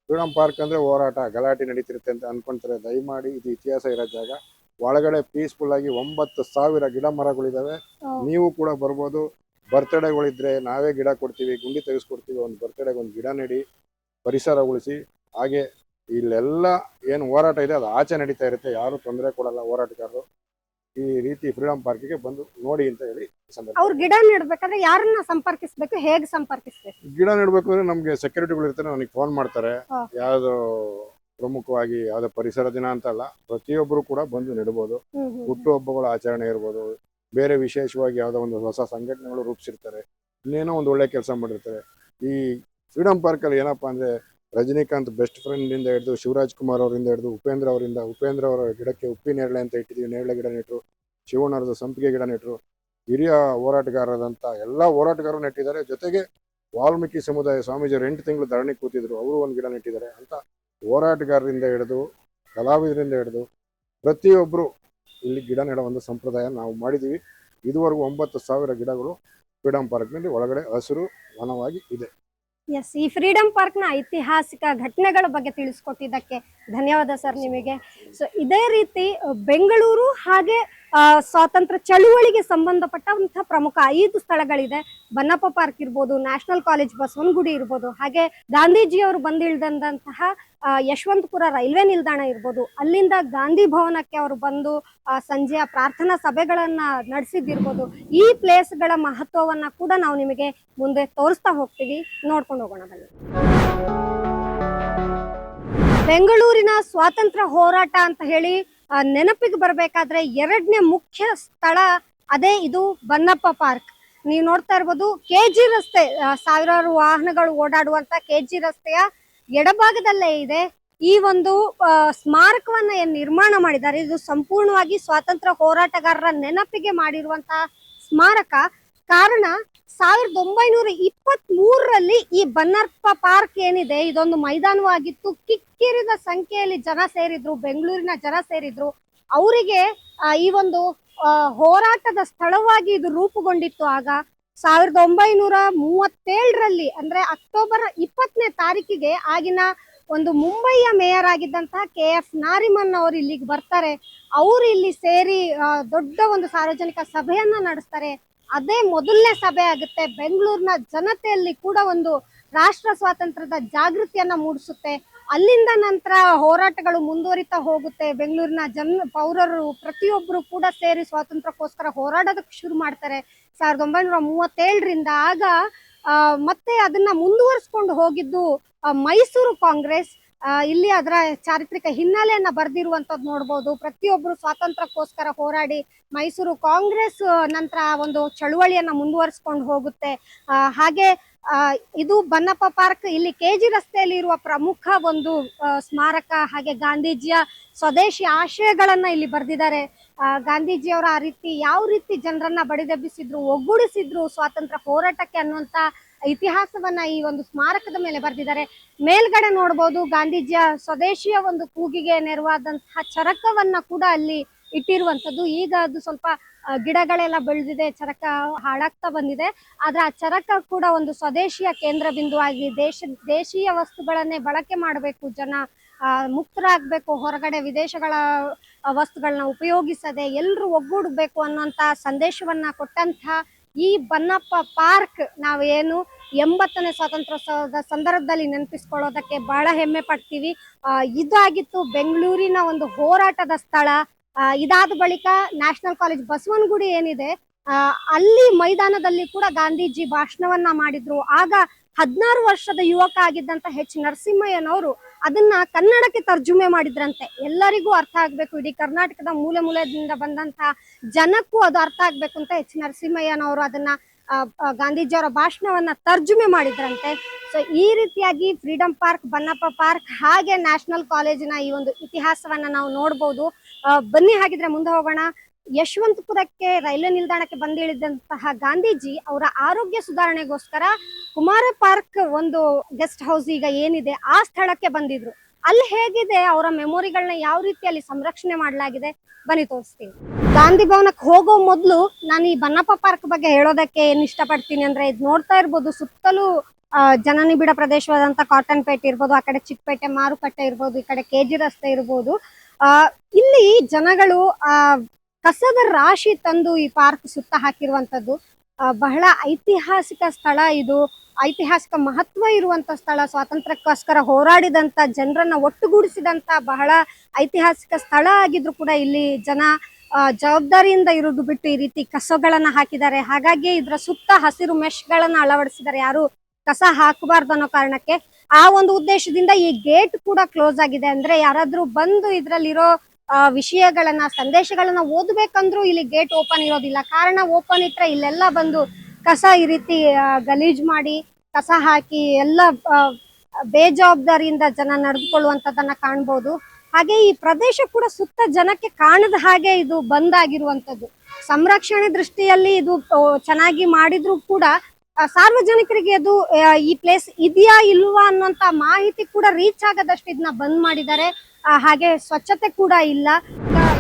ಫ್ರೀಡಂ ಪಾರ್ಕ್ ಅಂದರೆ ಹೋರಾಟ ಗಲಾಟೆ ನಡೀತಿರುತ್ತೆ ಅಂತ ಅನ್ಕೊಂತಾರೆ. ದಯಮಾಡಿ ಇದು ಇತಿಹಾಸ ಇರೋ ಜಾಗ. ಒಳಗಡೆ ಪೀಸ್ಫುಲ್ ಆಗಿ 9,000 ಗಿಡ ಮರಗಳಿದ್ದಾವೆ. ನೀವು ಕೂಡ ಬರ್ಬೋದು. ಬರ್ತ್ಡೇಗಳಿದ್ರೆ ನಾವೇ ಗಿಡ ಕೊಡ್ತೀವಿ, ಗುಂಡಿ ತೆಗೆಸ್ಕೊಡ್ತೀವಿ. ಒಂದು ಬರ್ತ್ಡೇಗೆ ಒಂದು ಗಿಡ ನೆಡಿ, ಪರಿಸರ ಉಳಿಸಿ. ಹಾಗೆ ಇಲ್ಲೆಲ್ಲ ಏನು ಹೋರಾಟ ಇದೆ ಅದು ಆಚೆ ನಡೀತಾ ಇರುತ್ತೆ, ಯಾರು ತೊಂದರೆ ಕೊಡಲ್ಲ ಹೋರಾಟಗಾರರು. ಈ ರೀತಿ ಫ್ರೀಡಂ ಪಾರ್ಕಿಗೆ ಬಂದು ನೋಡಿ ಅಂತ ಹೇಳಿ ಅವ್ರು ಗಿಡ ನೆಡ್ಬೇಕಾದ್ರೆ ಯಾರನ್ನ ಸಂಪರ್ಕಿಸ್ಬೇಕು, ಹೇಗೆ ಸಂಪರ್ಕಿಸ್ಬೇಕು? ಗಿಡ ನೆಡ್ಬೇಕು ಅಂದ್ರೆ ನಮ್ಗೆ ಸೆಕ್ಯೂರಿಟಿಗಳು ಇರ್ತಾರೆ, ನನಗೆ ಫೋನ್ ಮಾಡ್ತಾರೆ. ಯಾವ್ದು ಪ್ರಮುಖವಾಗಿ ಯಾವ್ದೋ ಪರಿಸರ ದಿನ ಅಂತ ಅಲ್ಲ, ಪ್ರತಿಯೊಬ್ಬರು ಕೂಡ ಬಂದು ನೆಡ್ಬೋದು. ಹುಟ್ಟುಹಬ್ಬಗಳ ಆಚರಣೆ ಇರ್ಬೋದು, ಬೇರೆ ವಿಶೇಷವಾಗಿ ಯಾವ್ದೋ ಒಂದು ಹೊಸ ಸಂಘಟನೆಗಳು ರೂಪಿಸಿರ್ತಾರೆ, ಇನ್ನೇನೋ ಒಂದು ಒಳ್ಳೆ ಕೆಲಸ ಮಾಡಿರ್ತಾರೆ. ಈ ಫ್ರೀಡಂ ಪಾರ್ಕ್ ಅಲ್ಲಿ ಏನಪ್ಪಾ ಅಂದ್ರೆ, ರಜನಿಕಾಂತ್ ಬೆಸ್ಟ್ ಫ್ರೆಂಡ್ ಇಂದ ಹಿಡಿದು ಶಿವರಾಜ್ ಕುಮಾರ್ ಅವರಿಂದ ಹಿಡಿದು ಉಪೇಂದ್ರ ಅವರ ಗಿಡಕ್ಕೆ ಉಪ್ಪಿ ನೇರಳೆ ಅಂತ ಇಟ್ಟಿದ್ದೀವಿ, ನೇರಳೆ ಗಿಡ ನೆಟ್ಟರು. ಶಿವಣ್ಣರದ ಸಂಪಿಗೆ ಗಿಡ ನೆಟ್ಟರು. ಹಿರಿಯ ಹೋರಾಟಗಾರರಾದಂಥ ಎಲ್ಲ ಹೋರಾಟಗಾರರು ನೆಟ್ಟಿದ್ದಾರೆ. ಜೊತೆಗೆ ವಾಲ್ಮೀಕಿ ಸಮುದಾಯ ಸ್ವಾಮೀಜಿಯವರು 8 ತಿಂಗಳು ಧರಣಿ ಕೂತಿದ್ರು, ಅವರು ಒಂದು ಗಿಡ ನೆಟ್ಟಿದ್ದಾರೆ ಅಂತ. ಹೋರಾಟಗಾರರಿಂದ ಹಿಡಿದು ಕಲಾವಿದರಿಂದ ಹಿಡಿದು ಪ್ರತಿಯೊಬ್ಬರು ಇಲ್ಲಿ ಗಿಡ ನೆಡೋ ಒಂದು ಸಂಪ್ರದಾಯ ನಾವು ಮಾಡಿದ್ದೀವಿ. ಇದುವರೆಗೂ 9,000 ಗಿಡಗಳು ಫ್ರೀಡಂ ಪಾರ್ಕ್ನಲ್ಲಿ ಒಳಗಡೆ ಹಸಿರು ವನವಾಗಿ ಇದೆ. ಎಸ್, ಈ ಫ್ರೀಡಂ ಪಾರ್ಕ್ನ ಐತಿಹಾಸಿಕ ಘಟನೆಗಳ ಬಗ್ಗೆ ತಿಳಿಸ್ಕೊಟ್ಟಿದ್ದಕ್ಕೆ ಧನ್ಯವಾದ ಸರ್ ನಿಮಗೆ. ಸೊ ಇದೇ ರೀತಿ ಬೆಂಗಳೂರು ಹಾಗೆ ಸ್ವಾತಂತ್ರ್ಯ ಚಳುವಳಿಗೆ ಸಂಬಂಧಪಟ್ಟಂತಹ ಪ್ರಮುಖ 5 ಸ್ಥಳಗಳಿದೆ. ಬನ್ನಪ್ಪ ಪಾರ್ಕ್ ಇರ್ಬೋದು, ನ್ಯಾಷನಲ್ ಕಾಲೇಜ್ ಬಸವನಗುಡಿ ಇರ್ಬೋದು, ಹಾಗೆ ಗಾಂಧೀಜಿಯವರು ಬಂದಿಳಿದಂತಹ ಯಶವಂತಪುರ ರೈಲ್ವೆ ನಿಲ್ದಾಣ ಇರ್ಬೋದು, ಅಲ್ಲಿಂದ ಗಾಂಧಿ ಭವನಕ್ಕೆ ಅವರು ಬಂದು ಸಂಜೆಯ ಪ್ರಾರ್ಥನಾ ಸಭೆಗಳನ್ನ ನಡೆಸಿದ್ದಿರ್ಬೋದು. ಈ ಪ್ಲೇಸ್ಗಳ ಮಹತ್ವವನ್ನ ಕೂಡ ನಾವು ನಿಮಗೆ ಮುಂದೆ ತೋರಿಸ್ತಾ ಹೋಗ್ತೀವಿ, ನೋಡ್ಕೊಂಡು ಹೋಗೋಣ ಬನ್ನಿ. ಬೆಂಗಳೂರಿನ ಸ್ವಾತಂತ್ರ್ಯ ಹೋರಾಟ ಅಂತ ಹೇಳಿ ನೆನಪಿಗೆ ಬರಬೇಕಾದ್ರೆ 2ನೇ ಮುಖ್ಯ ಸ್ಥಳ ಅದೇ ಇದು ಬನ್ನಪ್ಪ ಪಾರ್ಕ್. ನೀವು ನೋಡ್ತಾ ಇರ್ಬೋದು, ಕೆಜಿ ರಸ್ತೆ, ಸಾವಿರಾರು ವಾಹನಗಳು ಓಡಾಡುವಂತ ಕೆಜಿ ರಸ್ತೆಯ ಎಡಭಾಗದಲ್ಲೇ ಇದೆ ಈ ಒಂದು ಸ್ಮಾರಕವನ್ನ ಏನ್ ನಿರ್ಮಾಣ ಮಾಡಿದ್ದಾರೆ. ಇದು ಸಂಪೂರ್ಣವಾಗಿ ಸ್ವಾತಂತ್ರ್ಯ ಹೋರಾಟಗಾರರ ನೆನಪಿಗೆ ಮಾಡಿರುವಂತಹ ಸ್ಮಾರಕ. ಕಾರಣ 1923ರಲ್ಲಿ ಈ ಬನ್ನಪ್ಪ ಪಾರ್ಕ್ ಏನಿದೆ ಇದೊಂದು ಮೈದಾನವಾಗಿತ್ತು. ಕಿಕ್ಕಿರಿದ ಸಂಖ್ಯೆಯಲ್ಲಿ ಜನ ಸೇರಿದ್ರು, ಬೆಂಗಳೂರಿನ ಜನ ಸೇರಿದ್ರು. ಅವರಿಗೆ ಈ ಒಂದು ಹೋರಾಟದ ಸ್ಥಳವಾಗಿ ಇದು ರೂಪುಗೊಂಡಿತ್ತು. ಆಗ 1937ರಲ್ಲಿ ಅಂದ್ರೆ ಅಕ್ಟೋಬರ್ 20ನೇ ತಾರೀಕಿಗೆ ಆಗಿನ ಒಂದು ಮುಂಬಯಿಯ ಮೇಯರ್ ಆಗಿದ್ದಂತಹ KF ನಾರಿಮನ್ ಅವರು ಇಲ್ಲಿಗೆ ಬರ್ತಾರೆ. ಅವರು ಇಲ್ಲಿ ಸೇರಿ ದೊಡ್ಡ ಒಂದು ಸಾರ್ವಜನಿಕ ಸಭೆಯನ್ನ ನಡೆಸ್ತಾರೆ. ಅದೇ ಮೊದಲನೇ ಸಭೆ ಆಗುತ್ತೆ. ಬೆಂಗಳೂರಿನ ಜನತೆಯಲ್ಲಿ ಕೂಡ ಒಂದು ರಾಷ್ಟ್ರ ಸ್ವಾತಂತ್ರ್ಯದ ಜಾಗೃತಿಯನ್ನ ಮೂಡಿಸುತ್ತೆ. ಅಲ್ಲಿಂದ ನಂತರ ಹೋರಾಟಗಳು ಮುಂದುವರಿತಾ ಹೋಗುತ್ತೆ. ಬೆಂಗಳೂರಿನ ಪೌರರು ಪ್ರತಿಯೊಬ್ಬರು ಕೂಡ ಸೇರಿ ಸ್ವಾತಂತ್ರ್ಯಕ್ಕೋಸ್ಕರ ಹೋರಾಡೋದಕ್ಕೆ ಶುರು ಮಾಡ್ತಾರೆ 1937ರಿಂದ. ಆಗ ಮತ್ತೆ ಅದನ್ನ ಮುಂದುವರಿಸ್ಕೊಂಡು ಹೋಗಿದ್ದು ಮೈಸೂರು ಕಾಂಗ್ರೆಸ್. ಇಲ್ಲಿ ಅದರ ಚಾರಿತ್ರಿಕ ಹಿನ್ನೆಲೆಯನ್ನ ಬರೆದಿರುವಂತದ್ದು ನೋಡ್ಬೋದು. ಪ್ರತಿಯೊಬ್ಬರು ಸ್ವಾತಂತ್ರ್ಯಕ್ಕೋಸ್ಕರ ಹೋರಾಡಿ ಮೈಸೂರು ಕಾಂಗ್ರೆಸ್ ನಂತರ ಒಂದು ಚಳುವಳಿಯನ್ನ ಮುಂದುವರಿಸ್ಕೊಂಡು ಹೋಗುತ್ತೆ. ಹಾಗೆ ಇದು ಬನ್ನಪ್ಪ ಪಾರ್ಕ್ ಇಲ್ಲಿ KG ರಸ್ತೆಯಲ್ಲಿ ಇರುವ ಪ್ರಮುಖ ಒಂದು ಸ್ಮಾರಕ. ಹಾಗೆ ಗಾಂಧೀಜಿಯ ಸ್ವದೇಶಿ ಆಶಯಗಳನ್ನ ಇಲ್ಲಿ ಬರೆದಿದ್ದಾರೆ. ಗಾಂಧೀಜಿಯವರ ಆ ರೀತಿ ಯಾವ ರೀತಿ ಜನರನ್ನ ಬಡಿದೆಬ್ಬಿಸಿದ್ರು, ಒಗ್ಗೂಡಿಸಿದ್ರು ಸ್ವಾತಂತ್ರ್ಯ ಹೋರಾಟಕ್ಕೆ ಅನ್ನುವಂತ ಇತಿಹಾಸವನ್ನ ಈ ಒಂದು ಸ್ಮಾರಕದ ಮೇಲೆ ಬರೆದಿದ್ದಾರೆ. ಮೇಲ್ಗಡೆ ನೋಡ್ಬೋದು ಗಾಂಧೀಜಿಯ ಸ್ವದೇಶಿಯ ಒಂದು ಕೂಗಿಗೆ ನೆರವಾದಂತಹ ಚರಕವನ್ನ ಕೂಡ ಅಲ್ಲಿ ಇಟ್ಟಿರುವಂತದ್ದು. ಈಗ ಅದು ಸ್ವಲ್ಪ ಗಿಡಗಳೆಲ್ಲ ಬೆಳೆದಿದೆ, ಚರಕ ಹಾಳಾಗ್ತಾ ಬಂದಿದೆ. ಆದ್ರೆ ಆ ಚರಕ ಕೂಡ ಒಂದು ಸ್ವದೇಶಿಯ ಕೇಂದ್ರ ಬಿಂದುವಾಗಿ ದೇಶೀಯ ವಸ್ತುಗಳನ್ನೇ ಬಳಕೆ ಮಾಡಬೇಕು, ಜನ ಮುಕ್ತರಾಗಬೇಕು, ಹೊರಗಡೆ ವಿದೇಶಗಳ ವಸ್ತುಗಳನ್ನ ಉಪಯೋಗಿಸದೆ ಎಲ್ಲರೂ ಒಗ್ಗೂಡಬೇಕು ಅನ್ನುವಂತ ಸಂದೇಶವನ್ನ ಕೊಟ್ಟಂತಹ ಈ ಬನ್ನಪ್ಪ ಪಾರ್ಕ್ ನಾವೇನು 80ನೇ ಸ್ವಾತಂತ್ರ್ಯೋತ್ಸವದ ಸಂದರ್ಭದಲ್ಲಿ ನೆನಪಿಸ್ಕೊಳ್ಳೋದಕ್ಕೆ ಬಹಳ ಹೆಮ್ಮೆ ಪಡ್ತೀವಿ. ಇದಾಗಿತ್ತು ಬೆಂಗಳೂರಿನ ಒಂದು ಹೋರಾಟದ ಸ್ಥಳ. ಇದಾದ ಬಳಿಕ ನ್ಯಾಷನಲ್ ಕಾಲೇಜ್ ಬಸವನಗುಡಿ ಏನಿದೆ ಅಲ್ಲಿ ಮೈದಾನದಲ್ಲಿ ಕೂಡ ಗಾಂಧೀಜಿ ಭಾಷಣವನ್ನ ಮಾಡಿದ್ರು. ಆಗ 16 ವರ್ಷದ ಯುವಕ ಆಗಿದ್ದಂತ ನರಸಿಂಹಯ್ಯನವರು ಅದನ್ನ ಕನ್ನಡಕ್ಕೆ ತರ್ಜುಮೆ ಮಾಡಿದ್ರಂತೆ. ಎಲ್ಲರಿಗೂ ಅರ್ಥ ಆಗ್ಬೇಕು, ಇಡೀ ಕರ್ನಾಟಕದ ಮೂಲೆ ಮೂಲೆಯಿಂದ ಬಂದಂತ ಜನಕ್ಕೂ ಅದು ಅರ್ಥ ಆಗ್ಬೇಕು ಅಂತ ನರಸಿಂಹಯ್ಯನವರು ಅದನ್ನ ಗಾಂಧೀಜಿಯವರ ಭಾಷಣವನ್ನ ತರ್ಜುಮೆ ಮಾಡಿದ್ರಂತೆ. ಸೊ ಈ ರೀತಿಯಾಗಿ ಫ್ರೀಡಂ ಪಾರ್ಕ್, ಬನ್ನಪ್ಪ ಪಾರ್ಕ್ ಹಾಗೆ ನ್ಯಾಷನಲ್ ಕಾಲೇಜಿನ ಈ ಒಂದು ಇತಿಹಾಸವನ್ನ ನಾವು ನೋಡ್ಬೋದು. ಬನ್ನಿ ಹಾಗಿದ್ರೆ ಮುಂದೆ ಹೋಗೋಣ. ಯಶವಂತಪುರಕ್ಕೆ ರೈಲ್ವೆ ನಿಲ್ದಾಣಕ್ಕೆ ಬಂದಿಳಿದಂತಹ ಗಾಂಧೀಜಿ ಅವರ ಆರೋಗ್ಯ ಸುಧಾರಣೆಗೋಸ್ಕರ ಕುಮಾರ ಪಾರ್ಕ್ ಒಂದು ಗೆಸ್ಟ್ ಹೌಸ್ ಈಗ ಏನಿದೆ ಆ ಸ್ಥಳಕ್ಕೆ ಬಂದಿದ್ರು. ಅಲ್ಲಿ ಹೇಗಿದೆ ಅವರ ಮೆಮೊರಿಗಳನ್ನ ಯಾವ ರೀತಿಯಲ್ಲಿ ಸಂರಕ್ಷಣೆ ಮಾಡಲಾಗಿದೆ ಬನ್ನಿ ತೋರಿಸ್ತೀನಿ. ಗಾಂಧಿ ಭವನಕ್ಕೆ ಹೋಗೋ ಮೊದಲು ನಾನು ಈ ಬನ್ನಪ್ಪ ಪಾರ್ಕ್ ಬಗ್ಗೆ ಹೇಳೋದಕ್ಕೆ ಏನ್ ಇಷ್ಟಪಡ್ತೀನಿ ಅಂದ್ರೆ, ಇದು ನೋಡ್ತಾ ಇರ್ಬೋದು ಸುತ್ತಲೂ ಜನನಿಬಿಡ ಪ್ರದೇಶವಾದಂತ ಕಾಟನ್ ಪೇಟೆ ಇರ್ಬೋದು, ಆ ಕಡೆ ಚಿಕ್ಕಪೇಟೆ ಮಾರುಕಟ್ಟೆ ಇರ್ಬೋದು, ಈ ಕಡೆ KG ರಸ್ತೆ ಇರ್ಬೋದು. ಇಲ್ಲಿ ಜನಗಳು ಕಸದ ರಾಶಿ ತಂದು ಈ ಪಾರ್ಕ್ ಸುತ್ತ ಹಾಕಿರುವಂತದ್ದು. ಬಹಳ ಐತಿಹಾಸಿಕ ಸ್ಥಳ ಇದು, ಐತಿಹಾಸಿಕ ಮಹತ್ವ ಇರುವಂತ ಸ್ಥಳ. ಸ್ವಾತಂತ್ರ್ಯಕ್ಕೋಸ್ಕರ ಹೋರಾಡಿದಂತ ಜನರನ್ನ ಒಟ್ಟುಗೂಡಿಸಿದಂತ ಬಹಳ ಐತಿಹಾಸಿಕ ಸ್ಥಳ ಆಗಿದ್ರು ಕೂಡ ಇಲ್ಲಿ ಜನ ಜವಾಬ್ದಾರಿಯಿಂದ ಇರೋದು ಬಿಟ್ಟು ಈ ರೀತಿ ಕಸಗಳನ್ನ ಹಾಕಿದ್ದಾರೆ. ಹಾಗಾಗಿ ಇದ್ರ ಸುತ್ತ ಹಸಿರು ಮೆಶ್ಗಳನ್ನ ಅಳವಡಿಸಿದ್ದಾರೆ, ಯಾರು ಕಸ ಹಾಕಬಾರ್ದು ಅನ್ನೋ ಕಾರಣಕ್ಕೆ. ಆ ಒಂದು ಉದ್ದೇಶದಿಂದ ಈ ಗೇಟ್ ಕೂಡ ಕ್ಲೋಸ್ ಆಗಿದೆ. ಅಂದ್ರೆ ಯಾರಾದ್ರೂ ಬಂದು ಇದ್ರಲ್ಲಿರೋ ವಿಷಯಗಳನ್ನ ಸಂದೇಶಗಳನ್ನ ಓದ್ಬೇಕಂದ್ರೂ ಇಲ್ಲಿ ಗೇಟ್ ಓಪನ್ ಇರೋದಿಲ್ಲ. ಕಾರಣ ಓಪನ್ ಇಟ್ರೆ ಇಲ್ಲೆಲ್ಲ ಬಂದು ಕಸ ಈ ರೀತಿ ಗಲೀಜ್ ಮಾಡಿ ಕಸ ಹಾಕಿ ಎಲ್ಲ ಬೇಜವಾಬ್ದಾರಿಯಿಂದ ಜನ ನಡೆದುಕೊಳ್ಳುವಂತದನ್ನ ಕಾಣ್ಬೋದು. ಹಾಗೆ ಈ ಪ್ರದೇಶ ಕೂಡ ಸುತ್ತ ಜನಕ್ಕೆ ಕಾಣದ ಹಾಗೆ ಇದು ಬಂದ್ ಆಗಿರುವಂತದ್ದು. ಸಂರಕ್ಷಣೆ ದೃಷ್ಟಿಯಲ್ಲಿ ಇದು ಚೆನ್ನಾಗಿ ಮಾಡಿದ್ರು ಕೂಡ ಸಾರ್ವಜನಿಕರಿಗೆ ಅದು ಈ ಪ್ಲೇಸ್ ಇದೆಯಾ ಇಲ್ವಾ ಅನ್ನುವಂತ ಮಾಹಿತಿ ಕೂಡ ರೀಚ್ ಆಗದಷ್ಟು ಇದನ್ನ ಬಂದ್ ಮಾಡಿದ್ದಾರೆ. ಹಾಗೆ ಸ್ವಚ್ಛತೆ ಕೂಡ ಇಲ್ಲ.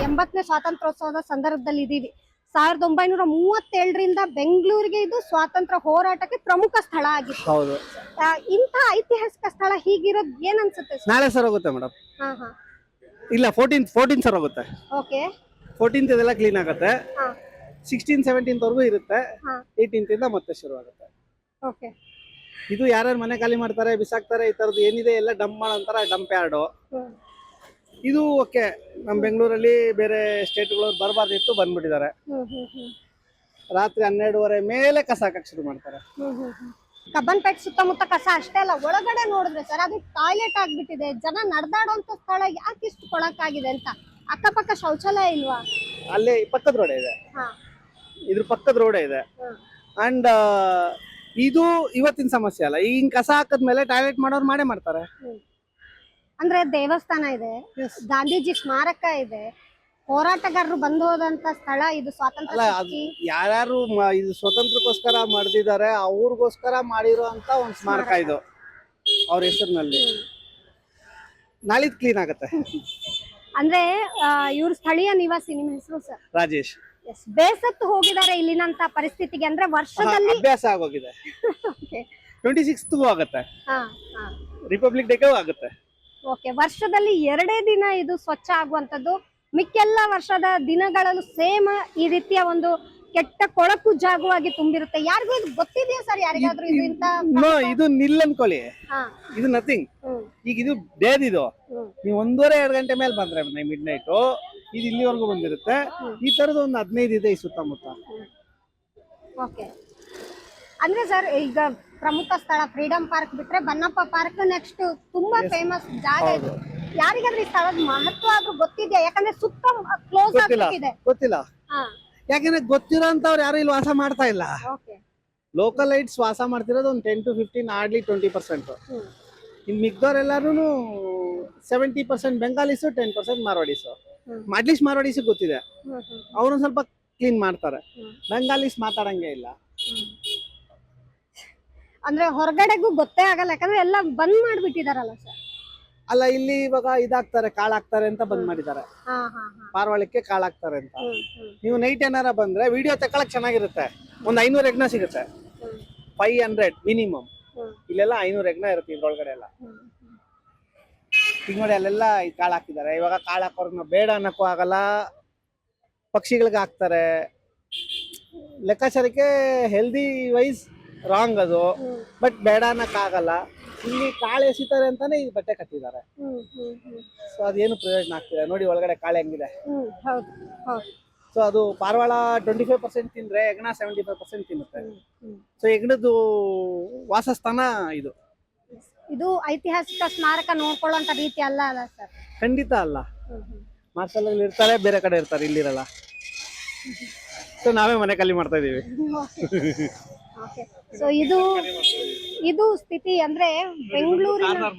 80ನೇ ಸ್ವಾತಂತ್ರ್ಯೋತ್ಸವದ ಸಂದರ್ಭದಲ್ಲಿ ಇದೀವಿ. 1937ರಿಂದ ಬೆಂಗಳೂರಿಗೆ ಇದು ಸ್ವಾತಂತ್ರ್ಯ ಹೋರಾಟಕ್ಕೆ ಪ್ರಮುಖ ಸ್ಥಳ ಆಗಿತ್ತು. ಹೌದು. ಇಂಥ ಐತಿಹಾಸಿಕ ಸ್ಥಳ ಹೀಗಿರೋದ್ ಏನ್ ಅನ್ಸುತ್ತೆ? ನಾಳೆ ಸರ್ ಹೋಗುತ್ತೆ ಮೇಡಮ್. ಇಲ್ಲ 14th ಸರ್ ಹೋಗುತ್ತೆ. ಓಕೆ, 14th ಇದೆಲ್ಲ ಕ್ಲೀನ್ ಆಗುತ್ತೆ. 16th 17th ವರೆಗೂ ಇರುತ್ತೆ. 18th ಇಂದ ಮತ್ತೆ ಶುರು ಆಗುತ್ತೆ. ಓಕೆ, ಇದು ಯಾರ್ಯಾರು ಮನೆ ಖಾಲಿ ಮಾಡ್ತಾರೆ, ಬಿಸಾಕ್ತಾರೆ, ಈ ತರದ್ದು ಏನಿದೆ ಎಲ್ಲ ಡಂಪ್ ಮಾಡಂತಾರ ಡಂಪ್ ಯಾರ್ಡು. ಇದು ಓಕೆ, ನಮ್ ಬೆಂಗಳೂರಲ್ಲಿ ಬೇರೆ ಸ್ಟೇಟ್ಗಳು ಬರಬಾರ್ದಿತ್ತು, ಬಂದ್ಬಿಟ್ಟಿದ್ದಾರೆ. ರಾತ್ರಿ 12:30 ಮೇಲೆ ಕಸ ಹಾಕಕ್ ಶುರು ಮಾಡ್ತಾರೆ. ಕಬ್ಬನ್ಪೇಟೆ ಸುತ್ತಮುತ್ತ ಕಸ ಅಷ್ಟೇ ಅಲ್ಲ, ಒಳಗಡೆ ನೋಡಿದ್ರೆ ಸರ್ ಅದು ಟಾಯ್ಲೆಟ್ ಆಗ್ಬಿಟ್ಟಿದೆ. ಜನ ನಡೆದಾಡುವಂತ ಸ್ಥಳ ಯಾಕೆ ಇಷ್ಟು ಕೊಳಕಾಗಿದೆ ಅಂತ. ಅಕ್ಕಪಕ್ಕ ಶೌಚಾಲಯ ಇಲ್ವಾ? ಅಲ್ಲಿ ಪಕ್ಕದ ರೋಡ್ ಇದೆ, ಇದ್ರ ಪಕ್ಕದ ರೋಡ್ ಇದೆ. ಅಂಡ್ ಇದು ಇವತ್ತಿನ ಸಮಸ್ಯೆ ಅಲ್ಲ, ಹಿಂಗ್ ಕಸ ಹಾಕದ್ಮೇಲೆ ಟಾಯ್ಲೆಟ್ ಮಾಡೋರು ಮಾಡೇ ಮಾಡ್ತಾರೆ. ಅಂದ್ರೆ ದೇವಸ್ಥಾನ ಇದೆ, ಗಾಂಧೀಜಿ ಸ್ಮಾರಕ ಇದೆ, ಹೋರಾಟಗಾರರು ಬಂದು ಹೋದಂತ ಸ್ಥಳ ಇದು. ಸ್ವಾತಂತ್ರ್ಯ ಯಾರ್ಯಾರು ಇದು ಸ್ವತಂತ್ರಕ್ಕೋಸ್ಕರ ಮಾಡಿದ್ದಾರೆ ಅವ್ರಿಗೋಸ್ಕರ ಮಾಡಿರೋ ಅಂತ ಒಂದ್ ಸ್ಮಾರಕ ಇದು, ಅವ್ರ ಹೆಸರಿನಲ್ಲಿ. ನಾಳಿದ್ ಕ್ಲೀನ್ ಆಗತ್ತೆ. ಅಂದ್ರೆ ಇವ್ರು ಸ್ಥಳೀಯ ನಿವಾಸಿ. ನಿಮ್ಮ ಹೆಸರು ಸರ್? ರಾಜೇಶ್. ಎಸ್, ಬೇಸತ್ತು ಹೋಗಿದ್ದಾರೆ ಇಲ್ಲಿನಂತ ಪರಿಸ್ಥಿತಿಗೆ, ಅಂದ್ರೆ ವರ್ಷದಲ್ಲಿ ಅಭ್ಯಾಸ ಆಗೋಗಿದೆ. Okay. 26ಗೂ ಆಗುತ್ತೆ, ಹಾ ಹಾ ರಿಪಬ್ಲಿಕ್ ಡೇಗೂ ಆಗುತ್ತೆ. ಓಕೆ, ವರ್ಷದಲ್ಲಿ 2 ದಿನ ಇದು ಸ್ವಚ್ಛ ಆಗುವಂತದ್ದು, ಮಿಕ್ಕೆಲ್ಲ ವರ್ಷದ ದಿನಗಳಲ್ಲೂ ಸೇಮ್ ಈ ರೀತಿಯ ಒಂದು ಕೆಟ್ಟ ಕೊಳಕು ಜಾಗವಾಗಿ ತುಂಬಿರುತ್ತೆ. ಯಾರಿಗೂ ಇದು ಗೊತ್ತಿದೆಯಾ ಸರ್? ಯಾರಿಗಾದ್ರೂ ಇದು ಇಂತ ನೋ, ಇದು ನಿಲ್ ಅನ್ಕೊಳ್ಳಿ, ಹಾ ಇದು ನಥಿಂಗ್. ಹ್ಮ್ ಈಗ ಇದು ಡೇದಿದು, ಹ್ಮ್ ನೀವು 1:30-2 ಗಂಟೆ ಮೇಲೆ ಬಂದ್ರೆ ಮಿಡ್ ನೈಟ್ ಇದು ಇಲ್ಲಿವರೆಗೂ ಬಂದಿರುತ್ತೆ. ಈ ತರದ್ದು ಒಂದು 15 ಇದೆ ಈ ಸುತ್ತಮುತ್ತ. ಓಕೆ, ಅಂದ್ರೆ ಸರ್ ಈಗ ಪ್ರಮುಖ ಸ್ಥಳ ಫ್ರೀಡಂ ಪಾರ್ಕ್ ಬಿಟ್ರೆ ಬನ್ನಪ್ಪ ಪಾರ್ಕ್ ನೆಕ್ಸ್ಟ್ ತುಂಬಾ ಫೇಮಸ್ ಜಾಗ ಇದು. ಯಾರಿಗಾದ್ರೂ ಈ ಸ್ಥಳದ ಮಹತ್ವ ಆದ್ರೂ ಗೊತ್ತಿದೆಯಾ? ಯಾಕಂದ್ರೆ ಸುತ್ತ ಕ್ಲೋಸ್ ಗೊತ್ತಿಲ್ಲ, ಆಗ್ಬಿಟ್ಟಿದೆ. ಗೊತ್ತಿಲ್ಲ. ಹಾ ಯಾಕಂದ್ರೆ ಗೊತ್ತಿರೋ ಅಂತವ್ರು ಯಾರು ಇಲ್ಲಿ ವಾಸ ಮಾಡ್ತಾ ಇಲ್ಲ. ಓಕೆ. ಲೋಕಲ್ ಲೈಟ್ಸ್ ವಾಸ ಮಾಡ್ತಿರೋದು ಒಂದು 10 to 15, ಹಾರ್ಡ್ಲಿ 20%. ಇನ್ನು ಮಿಕ್ದವ್ರೆಲ್ಲಾರು 70% ಬೆಂಗಾಲಿಸು, 10% ಮಾರ್ವಾಡೀಸು. ಅಟ್ಲೀಸ್ಟ್ ಮಾರ್ವಾಡೀಸ್ ಗೊತ್ತಿದೆ, ಅವ್ರೊಂದ್ ಸ್ವಲ್ಪ ಕ್ಲೀನ್ ಮಾಡ್ತಾರೆ. ಬೆಂಗಾಲಿಸ್ ಮಾತಾಡಂಗೆ ಇಲ್ಲ. ಅಂದ್ರೆ ಹೊರಗಡೆಗೂ ಗೊತ್ತೇ ಆಗಲ್ಲ, ಯಾಕಂದ್ರೆ ಎಲ್ಲ ಬಂದ್ ಮಾಡ್ಬಿಟ್ಟಿದಾರಲ್ಲ ಸರ್. ಅಲ್ಲ, ಇಲ್ಲಿ ಇವಾಗ ಇದಾಗ್ತಾರೆ, ಕಾಳಾಗ್ತಾರೆ ಅಂತ ಬಂದ್ ಮಾಡಿದ್ದಾರೆ. ಹಾ ಹಾ ಹಾ ಪಾರ್ವಾಳಕ್ಕೆ ಕಾಳಾಗ್ತಾರೆ ಅಂತ. ನೀವು ನೈಟ್ ಏನಾರ ಬಂದ್ರೆ ವಿಡಿಯೋ ತಗೊಳಕ್ ಚೆನ್ನಾಗಿರುತ್ತೆ. ಒಂದು 500 ಎಗ್ನ ಸಿಗುತ್ತೆ, 500 ಮಿನಿಮಮ್. ಇಲ್ಲೆಲ್ಲ 500 ಎಗ್ನ ಇರುತ್ತೆ ಇದ್ರೊಳಗಡೆ ಎಲ್ಲ. ಈಗ ನೋಡಿ ಅಲ್ಲೆಲ್ಲ ಕಾಳು ಹಾಕಿದ್ದಾರೆ. ಇವಾಗ ಕಾಳು ಹಾಕೋರ್ನ ಬೇಡ ಅನ್ನಕ್ಕೂ ಆಗಲ್ಲ, ಪಕ್ಷಿಗಳಿಗೆ ಹಾಕ್ತಾರೆ. ಲೆಕ್ಕಾಚಾರಕ್ಕೆ ಹೆಲ್ದಿ ವೈಸ್ ರಾಂಗ್ ಅದು, ಬಟ್ ಬೇಡ ಅನ್ನಕ್ಕಾಗಲ್ಲ. ಇಲ್ಲಿ ಕಾಳು ಎಸಿತಾರೆ ಅಂತಾನೆ ಈ ಬಟ್ಟೆ ಕಟ್ಟಿದ್ದಾರೆ. ಸೊ ಅದೇನು ಪ್ರಯೋಜನ ಆಗ್ತಿದೆ ನೋಡಿ, ಒಳಗಡೆ ಕಾಳು ಹೆಂಗಿದೆ. ಹೌದು ಹೌದು. ಸೊ ಅದು ಪಾರವಾಳ 25% ತಿಂದ್ರೆ ಹೆಗ್ಣ 75% ತಿನ್ನುತ್ತೆ. ಸೊ ಹೆಗ್ಣದ್ದು ವಾಸಸ್ಥಾನ ಇದು. ಇದು ಐತಿಹಾಸಿಕ ಸ್ಮಾರಕ ನೋಡ್ಕೊಳ್ಳುವಂತ ರೀತಿ ಅಲ್ಲ ಅಲ್ಲ ಸರ್? ಖಂಡಿತ ಅಲ್ಲ. ಮಾರ್ಷಲ್ ಇರ್ತಾರೆ, ಬೇರೆ ಕಡೆ ಇರ್ತಾರೆ, ಇಲ್ಲಿರಲ್ಲ. ಸೊ ನಾವೇ ಮನೆ ಖಾಲಿ ಮಾಡ್ತಾ ಇದೀವಿ. ಸೊ ಇದು ಸ್ಥಿತಿ ಅಂದ್ರೆ ಬೆಂಗಳೂರಿನ.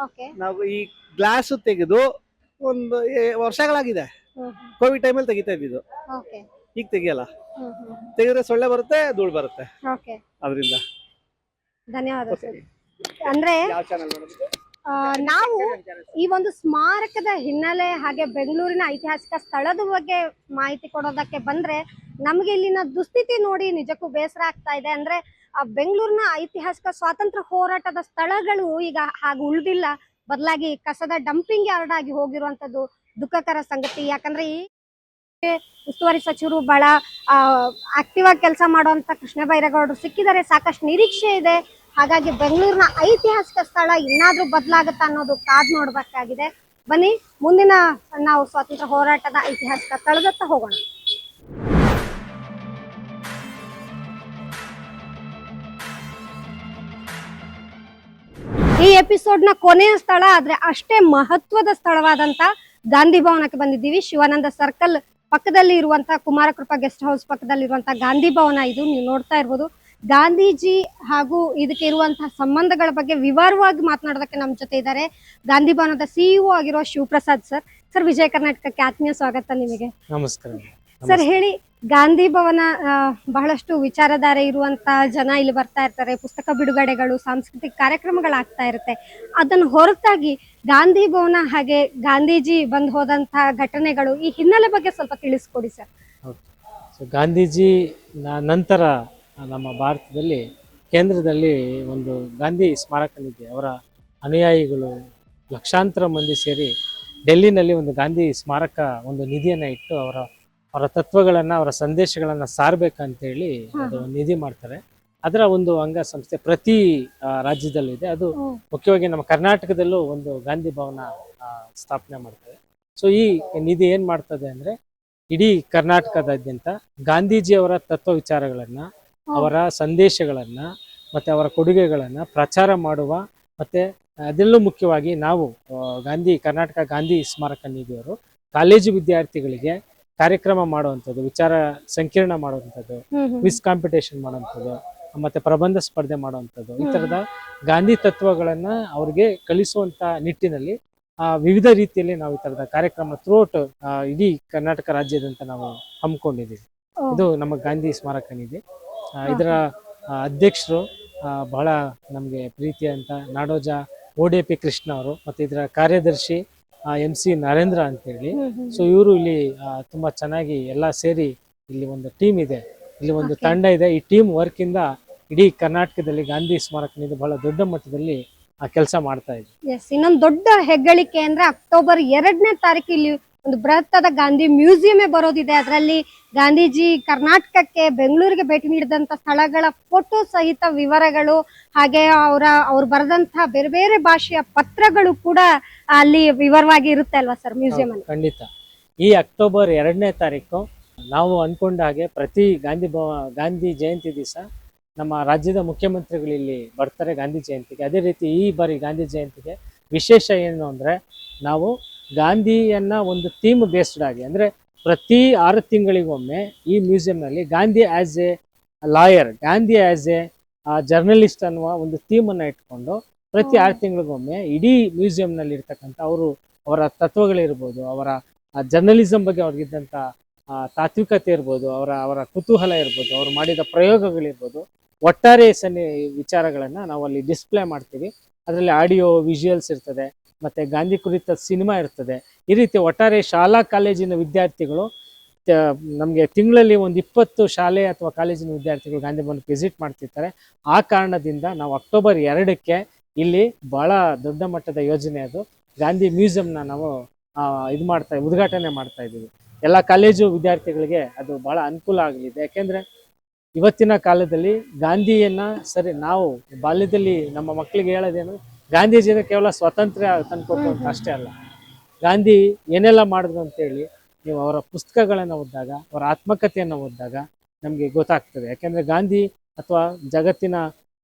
ಓಕೆ. ನಾವು ಈ ಗ್ಲಾಸ್ ತೆಗೆದು ಒಂದು ವರ್ಷಗಳಾಗಿದೆ. ಕೋವಿಡ್ ಟೈಮಲ್ಲಿ ತೆಗಿತಾ ಇದ್ದಿದ್ದು, ಓಕೆ. ಈಗ ತೆಗಿಯಲ್ಲ. ತೆಗೆದ್ರೆ ಸೊಳ್ಳೆ ಬರುತ್ತೆ, ಧೂಳು ಬರುತ್ತೆ. ಓಕೆ, ಅದರಿಂದ. ಧನ್ಯವಾದ ಸರ್. ಅಂದ್ರೆ ಯಾವ ಚಾನಲ್ ನೋಡೋದು? ನಾವು ಈ ಒಂದು ಸ್ಮಾರಕದ ಹಿನ್ನೆಲೆ ಹಾಗೆ ಬೆಂಗಳೂರಿನ ಐತಿಹಾಸಿಕ ಸ್ಥಳದ ಬಗ್ಗೆ ಮಾಹಿತಿ ಕೊಡೋದಕ್ಕೆ ಬಂದ್ರೆ ನಮ್ಗೆ ಇಲ್ಲಿನ ದುಸ್ಥಿತಿ ನೋಡಿ ನಿಜಕ್ಕೂ ಬೇಸರ ಆಗ್ತಾ ಇದೆ. ಅಂದ್ರೆ ಬೆಂಗಳೂರಿನ ಐತಿಹಾಸಿಕ ಸ್ವಾತಂತ್ರ್ಯ ಹೋರಾಟದ ಸ್ಥಳಗಳು ಈಗ ಹಾಗೆ ಉಳಿದಿಲ್ಲ, ಬದಲಾಗಿ ಕಸದ ಡಂಪಿಂಗ್ ಯಾರ್ಡ್ ಆಗಿ ಹೋಗಿರುವಂತದ್ದು ದುಃಖಕರ ಸಂಗತಿ. ಯಾಕಂದ್ರೆ ಈ ಉಸ್ತುವಾರಿ ಸಚಿವರು ಬಹಳ ಆಕ್ಟಿವ್ ಆಗಿ ಕೆಲಸ ಮಾಡುವಂತ ಕೃಷ್ಣ ಬೈರೇಗೌಡರು ಸಿಕ್ಕಿದ್ದಾರೆ, ಸಾಕಷ್ಟು ನಿರೀಕ್ಷೆ ಇದೆ. ಹಾಗಾಗಿ ಬೆಂಗಳೂರಿನ ಐತಿಹಾಸಿಕ ಸ್ಥಳ ಇನ್ನಾದ್ರೂ ಬದಲಾಗುತ್ತಾ ಅನ್ನೋದು ಕಾದ್ ನೋಡ್ಬೇಕಾಗಿದೆ. ಬನ್ನಿ ಮುಂದಿನ ನಾವು ಸ್ವಾತಂತ್ರ್ಯ ಹೋರಾಟದ ಐತಿಹಾಸಿಕ ಸ್ಥಳದತ್ತ ಹೋಗೋಣ. ಈ ಎಪಿಸೋಡ್ ನ ಕೊನೆಯ ಸ್ಥಳ ಆದ್ರೆ ಅಷ್ಟೇ ಮಹತ್ವದ ಸ್ಥಳವಾದಂತ ಗಾಂಧಿ ಭವನಕ್ಕೆ ಬಂದಿದ್ದೀವಿ. ಶಿವಾನಂದ ಸರ್ಕಲ್ ಪಕ್ಕದಲ್ಲಿ ಇರುವಂತ ಕುಮಾರಕೃಪಾ ಗೆಸ್ಟ್ ಹೌಸ್ ಪಕ್ಕದಲ್ಲಿ ಇರುವಂತ ಗಾಂಧಿ ಭವನ ಇದು. ನೀವು ನೋಡ್ತಾ ಇರ್ಬೋದು. ಗಾಂಧೀಜಿ ಹಾಗೂ ಇದಕ್ಕೆ ಇರುವಂತಹ ಸಂಬಂಧಗಳ ಬಗ್ಗೆ ವಿವರವಾಗಿ ಮಾತನಾಡೋದಕ್ಕೆ ನಮ್ಮ ಜೊತೆ ಇದ್ದಾರೆ ಗಾಂಧಿ ಭವನದ ಸಿಇಒ ಆಗಿರೋ ಶಿವಪ್ರಸಾದ್ ಸರ್. ಸರ್, ವಿಜಯ ಕರ್ನಾಟಕಕ್ಕೆ ಆತ್ಮೀಯ ಸ್ವಾಗತ ನಿಮಗೆ. ನಮಸ್ಕಾರ ಸರ್. ಹೇಳಿ, ಗಾಂಧಿ ಭವನ ಬಹಳಷ್ಟು ವಿಚಾರಧಾರೆ ಇರುವಂತ ಜನ ಇಲ್ಲಿ ಬರ್ತಾ ಇರ್ತಾರೆ, ಪುಸ್ತಕ ಬಿಡುಗಡೆಗಳು, ಸಾಂಸ್ಕೃತಿಕ ಕಾರ್ಯಕ್ರಮಗಳಾಗ್ತಾ ಇರುತ್ತೆ. ಅದನ್ನು ಹೊರತಾಗಿ ಗಾಂಧಿ ಭವನ ಹಾಗೆ ಗಾಂಧೀಜಿ ಬಂದು ಹೋದಂತಹ ಘಟನೆಗಳು, ಈ ಹಿನ್ನೆಲೆ ಬಗ್ಗೆ ಸ್ವಲ್ಪ ತಿಳಿಸ್ಕೊಡಿ ಸರ್. ಸೊ ಗಾಂಧೀಜಿ ನಂತರ ನಮ್ಮ ಭಾರತದಲ್ಲಿ ಕೇಂದ್ರದಲ್ಲಿ ಒಂದು ಗಾಂಧಿ ಸ್ಮಾರಕ ನಿಧಿ, ಅವರ ಅನುಯಾಯಿಗಳು ಲಕ್ಷಾಂತರ ಮಂದಿ ಸೇರಿ ಡೆಲ್ಲಿನಲ್ಲಿ ಒಂದು ಗಾಂಧಿ ಸ್ಮಾರಕ ಒಂದು ನಿಧಿಯನ್ನು ಇಟ್ಟು ಅವರ ತತ್ವಗಳನ್ನು, ಅವರ ಸಂದೇಶಗಳನ್ನು ಸಾರಬೇಕಂತೇಳಿ ಅದು ಒಂದು ನಿಧಿ ಮಾಡ್ತಾರೆ. ಅದರ ಒಂದು ಅಂಗಸಂಸ್ಥೆ ಪ್ರತಿ ರಾಜ್ಯದಲ್ಲೂ ಇದೆ. ಅದು ಮುಖ್ಯವಾಗಿ ನಮ್ಮ ಕರ್ನಾಟಕದಲ್ಲೂ ಒಂದು ಗಾಂಧಿ ಭವನ ಸ್ಥಾಪನೆ ಮಾಡ್ತಾರೆ. ಸೊ ಈ ನಿಧಿ ಏನ್ ಮಾಡ್ತದೆ ಅಂದ್ರೆ, ಇಡೀ ಕರ್ನಾಟಕದಾದ್ಯಂತ ಗಾಂಧೀಜಿಯವರ ತತ್ವ ವಿಚಾರಗಳನ್ನ, ಅವರ ಸಂದೇಶಗಳನ್ನ ಮತ್ತೆ ಅವರ ಕೊಡುಗೆಗಳನ್ನ ಪ್ರಚಾರ ಮಾಡುವ, ಮತ್ತೆ ಅದೆಲ್ಲೂ ಮುಖ್ಯವಾಗಿ ನಾವು ಕರ್ನಾಟಕ ಗಾಂಧಿ ಸ್ಮಾರಕ ನಿಧಿಯವರು ಕಾಲೇಜು ವಿದ್ಯಾರ್ಥಿಗಳಿಗೆ ಕಾರ್ಯಕ್ರಮ ಮಾಡುವಂಥದ್ದು, ವಿಚಾರ ಸಂಕಿರಣ ಮಾಡುವಂಥದ್ದು, ಕ್ವಿಜ್ ಕಾಂಪಿಟೇಷನ್ ಮಾಡುವಂಥದ್ದು, ಮತ್ತೆ ಪ್ರಬಂಧ ಸ್ಪರ್ಧೆ ಮಾಡುವಂಥದ್ದು, ಈ ತರದ ಗಾಂಧಿ ತತ್ವಗಳನ್ನ ಅವ್ರಿಗೆ ಕಲಿಸುವಂತ ನಿಟ್ಟಿನಲ್ಲಿ ವಿವಿಧ ರೀತಿಯಲ್ಲಿ ನಾವು ಈ ತರದ ಕಾರ್ಯಕ್ರಮ ಥ್ರೂಔಟ್ ಇಡೀ ಕರ್ನಾಟಕ ರಾಜ್ಯದಂತ ನಾವು ಹಮ್ಮಿಕೊಂಡಿದ್ದೀವಿ. ಇದು ನಮ್ಮ ಗಾಂಧಿ ಸ್ಮಾರಕ ನಿಧಿ. ಇದರ ಅಧ್ಯಕ್ಷರು ಬಹಳ ನಮಗೆ ಪ್ರೀತಿಯಂತ ನಾಡೋಜ ODP ಕೃಷ್ಣ ಅವರು, ಮತ್ತೆ ಇದರ ಕಾರ್ಯದರ್ಶಿ MC ನರೇಂದ್ರ ಅಂತೇಳಿ. ಸೊ ಇವರು ಇಲ್ಲಿ ತುಂಬಾ ಚೆನ್ನಾಗಿ ಎಲ್ಲ ಸೇರಿ ಇಲ್ಲಿ ಒಂದು ಟೀಮ್ ಇದೆ, ಇಲ್ಲಿ ಒಂದು ತಂಡ ಇದೆ. ಈ ಟೀಮ್ ವರ್ಕ್ ಇಂದ ಇಡೀ ಕರ್ನಾಟಕದಲ್ಲಿ ಗಾಂಧಿ ಸ್ಮಾರಕ ನಿಧಿ ಬಹಳ ದೊಡ್ಡ ಮಟ್ಟದಲ್ಲಿ ಕೆಲಸ ಮಾಡ್ತಾ ಇದೆ. ಎಸ್, ಇನ್ನೊಂದು ದೊಡ್ಡ ಹೆಗ್ಗಳಿಕೆ ಅಂದ್ರೆ ಅಕ್ಟೋಬರ್ 2ನೇ ತಾರೀಕು ಇಲ್ಲಿ ಒಂದು ಬೃಹತ್ತಾದ ಗಾಂಧಿ ಮ್ಯೂಸಿಯಮೇ ಬರೋದಿದೆ. ಅದರಲ್ಲಿ ಗಾಂಧೀಜಿ ಕರ್ನಾಟಕಕ್ಕೆ ಬೆಂಗಳೂರಿಗೆ ಭೇಟಿ ನೀಡಿದಂತ ಸ್ಥಳಗಳ ಫೋಟೋ ಸಹಿತ ವಿವರಗಳು, ಹಾಗೆ ಅವ್ರು ಬರೆದಂತಹ ಬೇರೆ ಬೇರೆ ಭಾಷೆಯ ಪತ್ರಗಳು ಕೂಡ ಅಲ್ಲಿ ವಿವರವಾಗಿ ಇರುತ್ತೆ ಅಲ್ವಾ ಸರ್ ಮ್ಯೂಸಿಯಂ ಅಲ್ಲಿ? ಖಂಡಿತ. ಈ ಅಕ್ಟೋಬರ್ 2ನೇ ತಾರೀಕು ನಾವು ಅನ್ಕೊಂಡ ಹಾಗೆ ಪ್ರತಿ ಗಾಂಧಿ ಜಯಂತಿ ದಿವಸ ನಮ್ಮ ರಾಜ್ಯದ ಮುಖ್ಯಮಂತ್ರಿಗಳು ಇಲ್ಲಿ ಬರ್ತಾರೆ ಗಾಂಧಿ ಜಯಂತಿಗೆ. ಅದೇ ರೀತಿ ಈ ಬಾರಿ ಗಾಂಧಿ ಜಯಂತಿಗೆ ವಿಶೇಷ ಏನು ಅಂದ್ರೆ, ನಾವು ಗಾಂಧಿಯನ್ನ ಒಂದು ಥೀಮ್ ಬೇಸ್ಡ್ ಆಗಿ, ಅಂದ್ರೆ ಪ್ರತಿ 6 ತಿಂಗಳಿಗೊಮ್ಮೆ ಈ ಮ್ಯೂಸಿಯಂನಲ್ಲಿ Gandhi as a lawyer, Gandhi as a journalist ಅನ್ನುವ ಒಂದು ಥೀಮ್ ಅನ್ನ ಇಟ್ಕೊಂಡು ಪ್ರತಿ 6 ತಿಂಗಳಿಗೊಮ್ಮೆ ಇಡೀ ಮ್ಯೂಸಿಯಂನಲ್ಲಿ ಇರ್ತಕ್ಕಂಥ ಅವರ ತತ್ವಗಳಿರ್ಬೋದು, ಅವರ ಜರ್ನಲಿಸಂ ಬಗ್ಗೆ ಅವ್ರಿಗಿದ್ದಂಥ ತಾತ್ವಿಕತೆ ಇರ್ಬೋದು, ಅವರ ಕುತೂಹಲ ಇರ್ಬೋದು, ಅವ್ರು ಮಾಡಿದ ಪ್ರಯೋಗಗಳಿರ್ಬೋದು, ಒಟ್ಟಾರೆ ವಿಚಾರಗಳನ್ನ ನಾವು ಅಲ್ಲಿ ಡಿಸ್ಪ್ಲೇ ಮಾಡ್ತೀವಿ. ಅದರಲ್ಲಿ ಆಡಿಯೋ ವಿಜುವಲ್ಸ್ ಇರ್ತದೆ, ಮತ್ತೆ ಗಾಂಧಿ ಕುರಿತ ಸಿನಿಮಾ ಇರ್ತದೆ. ಈ ರೀತಿ ಒಟ್ಟಾರೆ ಶಾಲಾ ಕಾಲೇಜಿನ ವಿದ್ಯಾರ್ಥಿಗಳು ನಮಗೆ ತಿಂಗಳಲ್ಲಿ ಒಂದು 20 ಶಾಲೆ ಅಥವಾ ಕಾಲೇಜಿನ ವಿದ್ಯಾರ್ಥಿಗಳು ಗಾಂಧಿ ಭವನಕ್ಕೆ ವಿಸಿಟ್ ಮಾಡ್ತಿರ್ತಾರೆ. ಆ ಕಾರಣದಿಂದ ನಾವು ಅಕ್ಟೋಬರ್ 2ಕ್ಕೆ ಇಲ್ಲಿ ಬಹಳ ದೊಡ್ಡ ಮಟ್ಟದ ಯೋಜನೆ ಅದು ಗಾಂಧಿ ಮ್ಯೂಸಿಯಂನ ನಾವು ಉದ್ಘಾಟನೆ ಮಾಡ್ತಾ ಇದ್ದೀವಿ. ಎಲ್ಲ ಕಾಲೇಜು ವಿದ್ಯಾರ್ಥಿಗಳಿಗೆ ಅದು ಬಹಳ ಅನುಕೂಲ ಆಗಲಿದೆ. ಯಾಕೆಂದ್ರೆ ಇವತ್ತಿನ ಕಾಲದಲ್ಲಿ ಗಾಂಧಿಯನ್ನ ನಾವು ಬಾಲ್ಯದಲ್ಲಿ ನಮ್ಮ ಮಕ್ಕಳಿಗೆ ಹೇಳೋದೇನು, ಗಾಂಧೀಜಿನ ಕೇವಲ ಸ್ವಾತಂತ್ರ್ಯ ತಂದುಕೊಟ್ಟು ಅಂತ ಅಷ್ಟೇ ಅಲ್ಲ, ಗಾಂಧಿ ಏನೆಲ್ಲ ಮಾಡಿದ್ರು ಅಂತೇಳಿ ನೀವು ಅವರ ಪುಸ್ತಕಗಳನ್ನು ಓದಿದಾಗ, ಅವರ ಆತ್ಮಕಥೆಯನ್ನು ಓದಿದಾಗ ನಮಗೆ ಗೊತ್ತಾಗ್ತದೆ. ಯಾಕೆಂದ್ರೆ ಗಾಂಧಿ ಅಥವಾ ಜಗತ್ತಿನ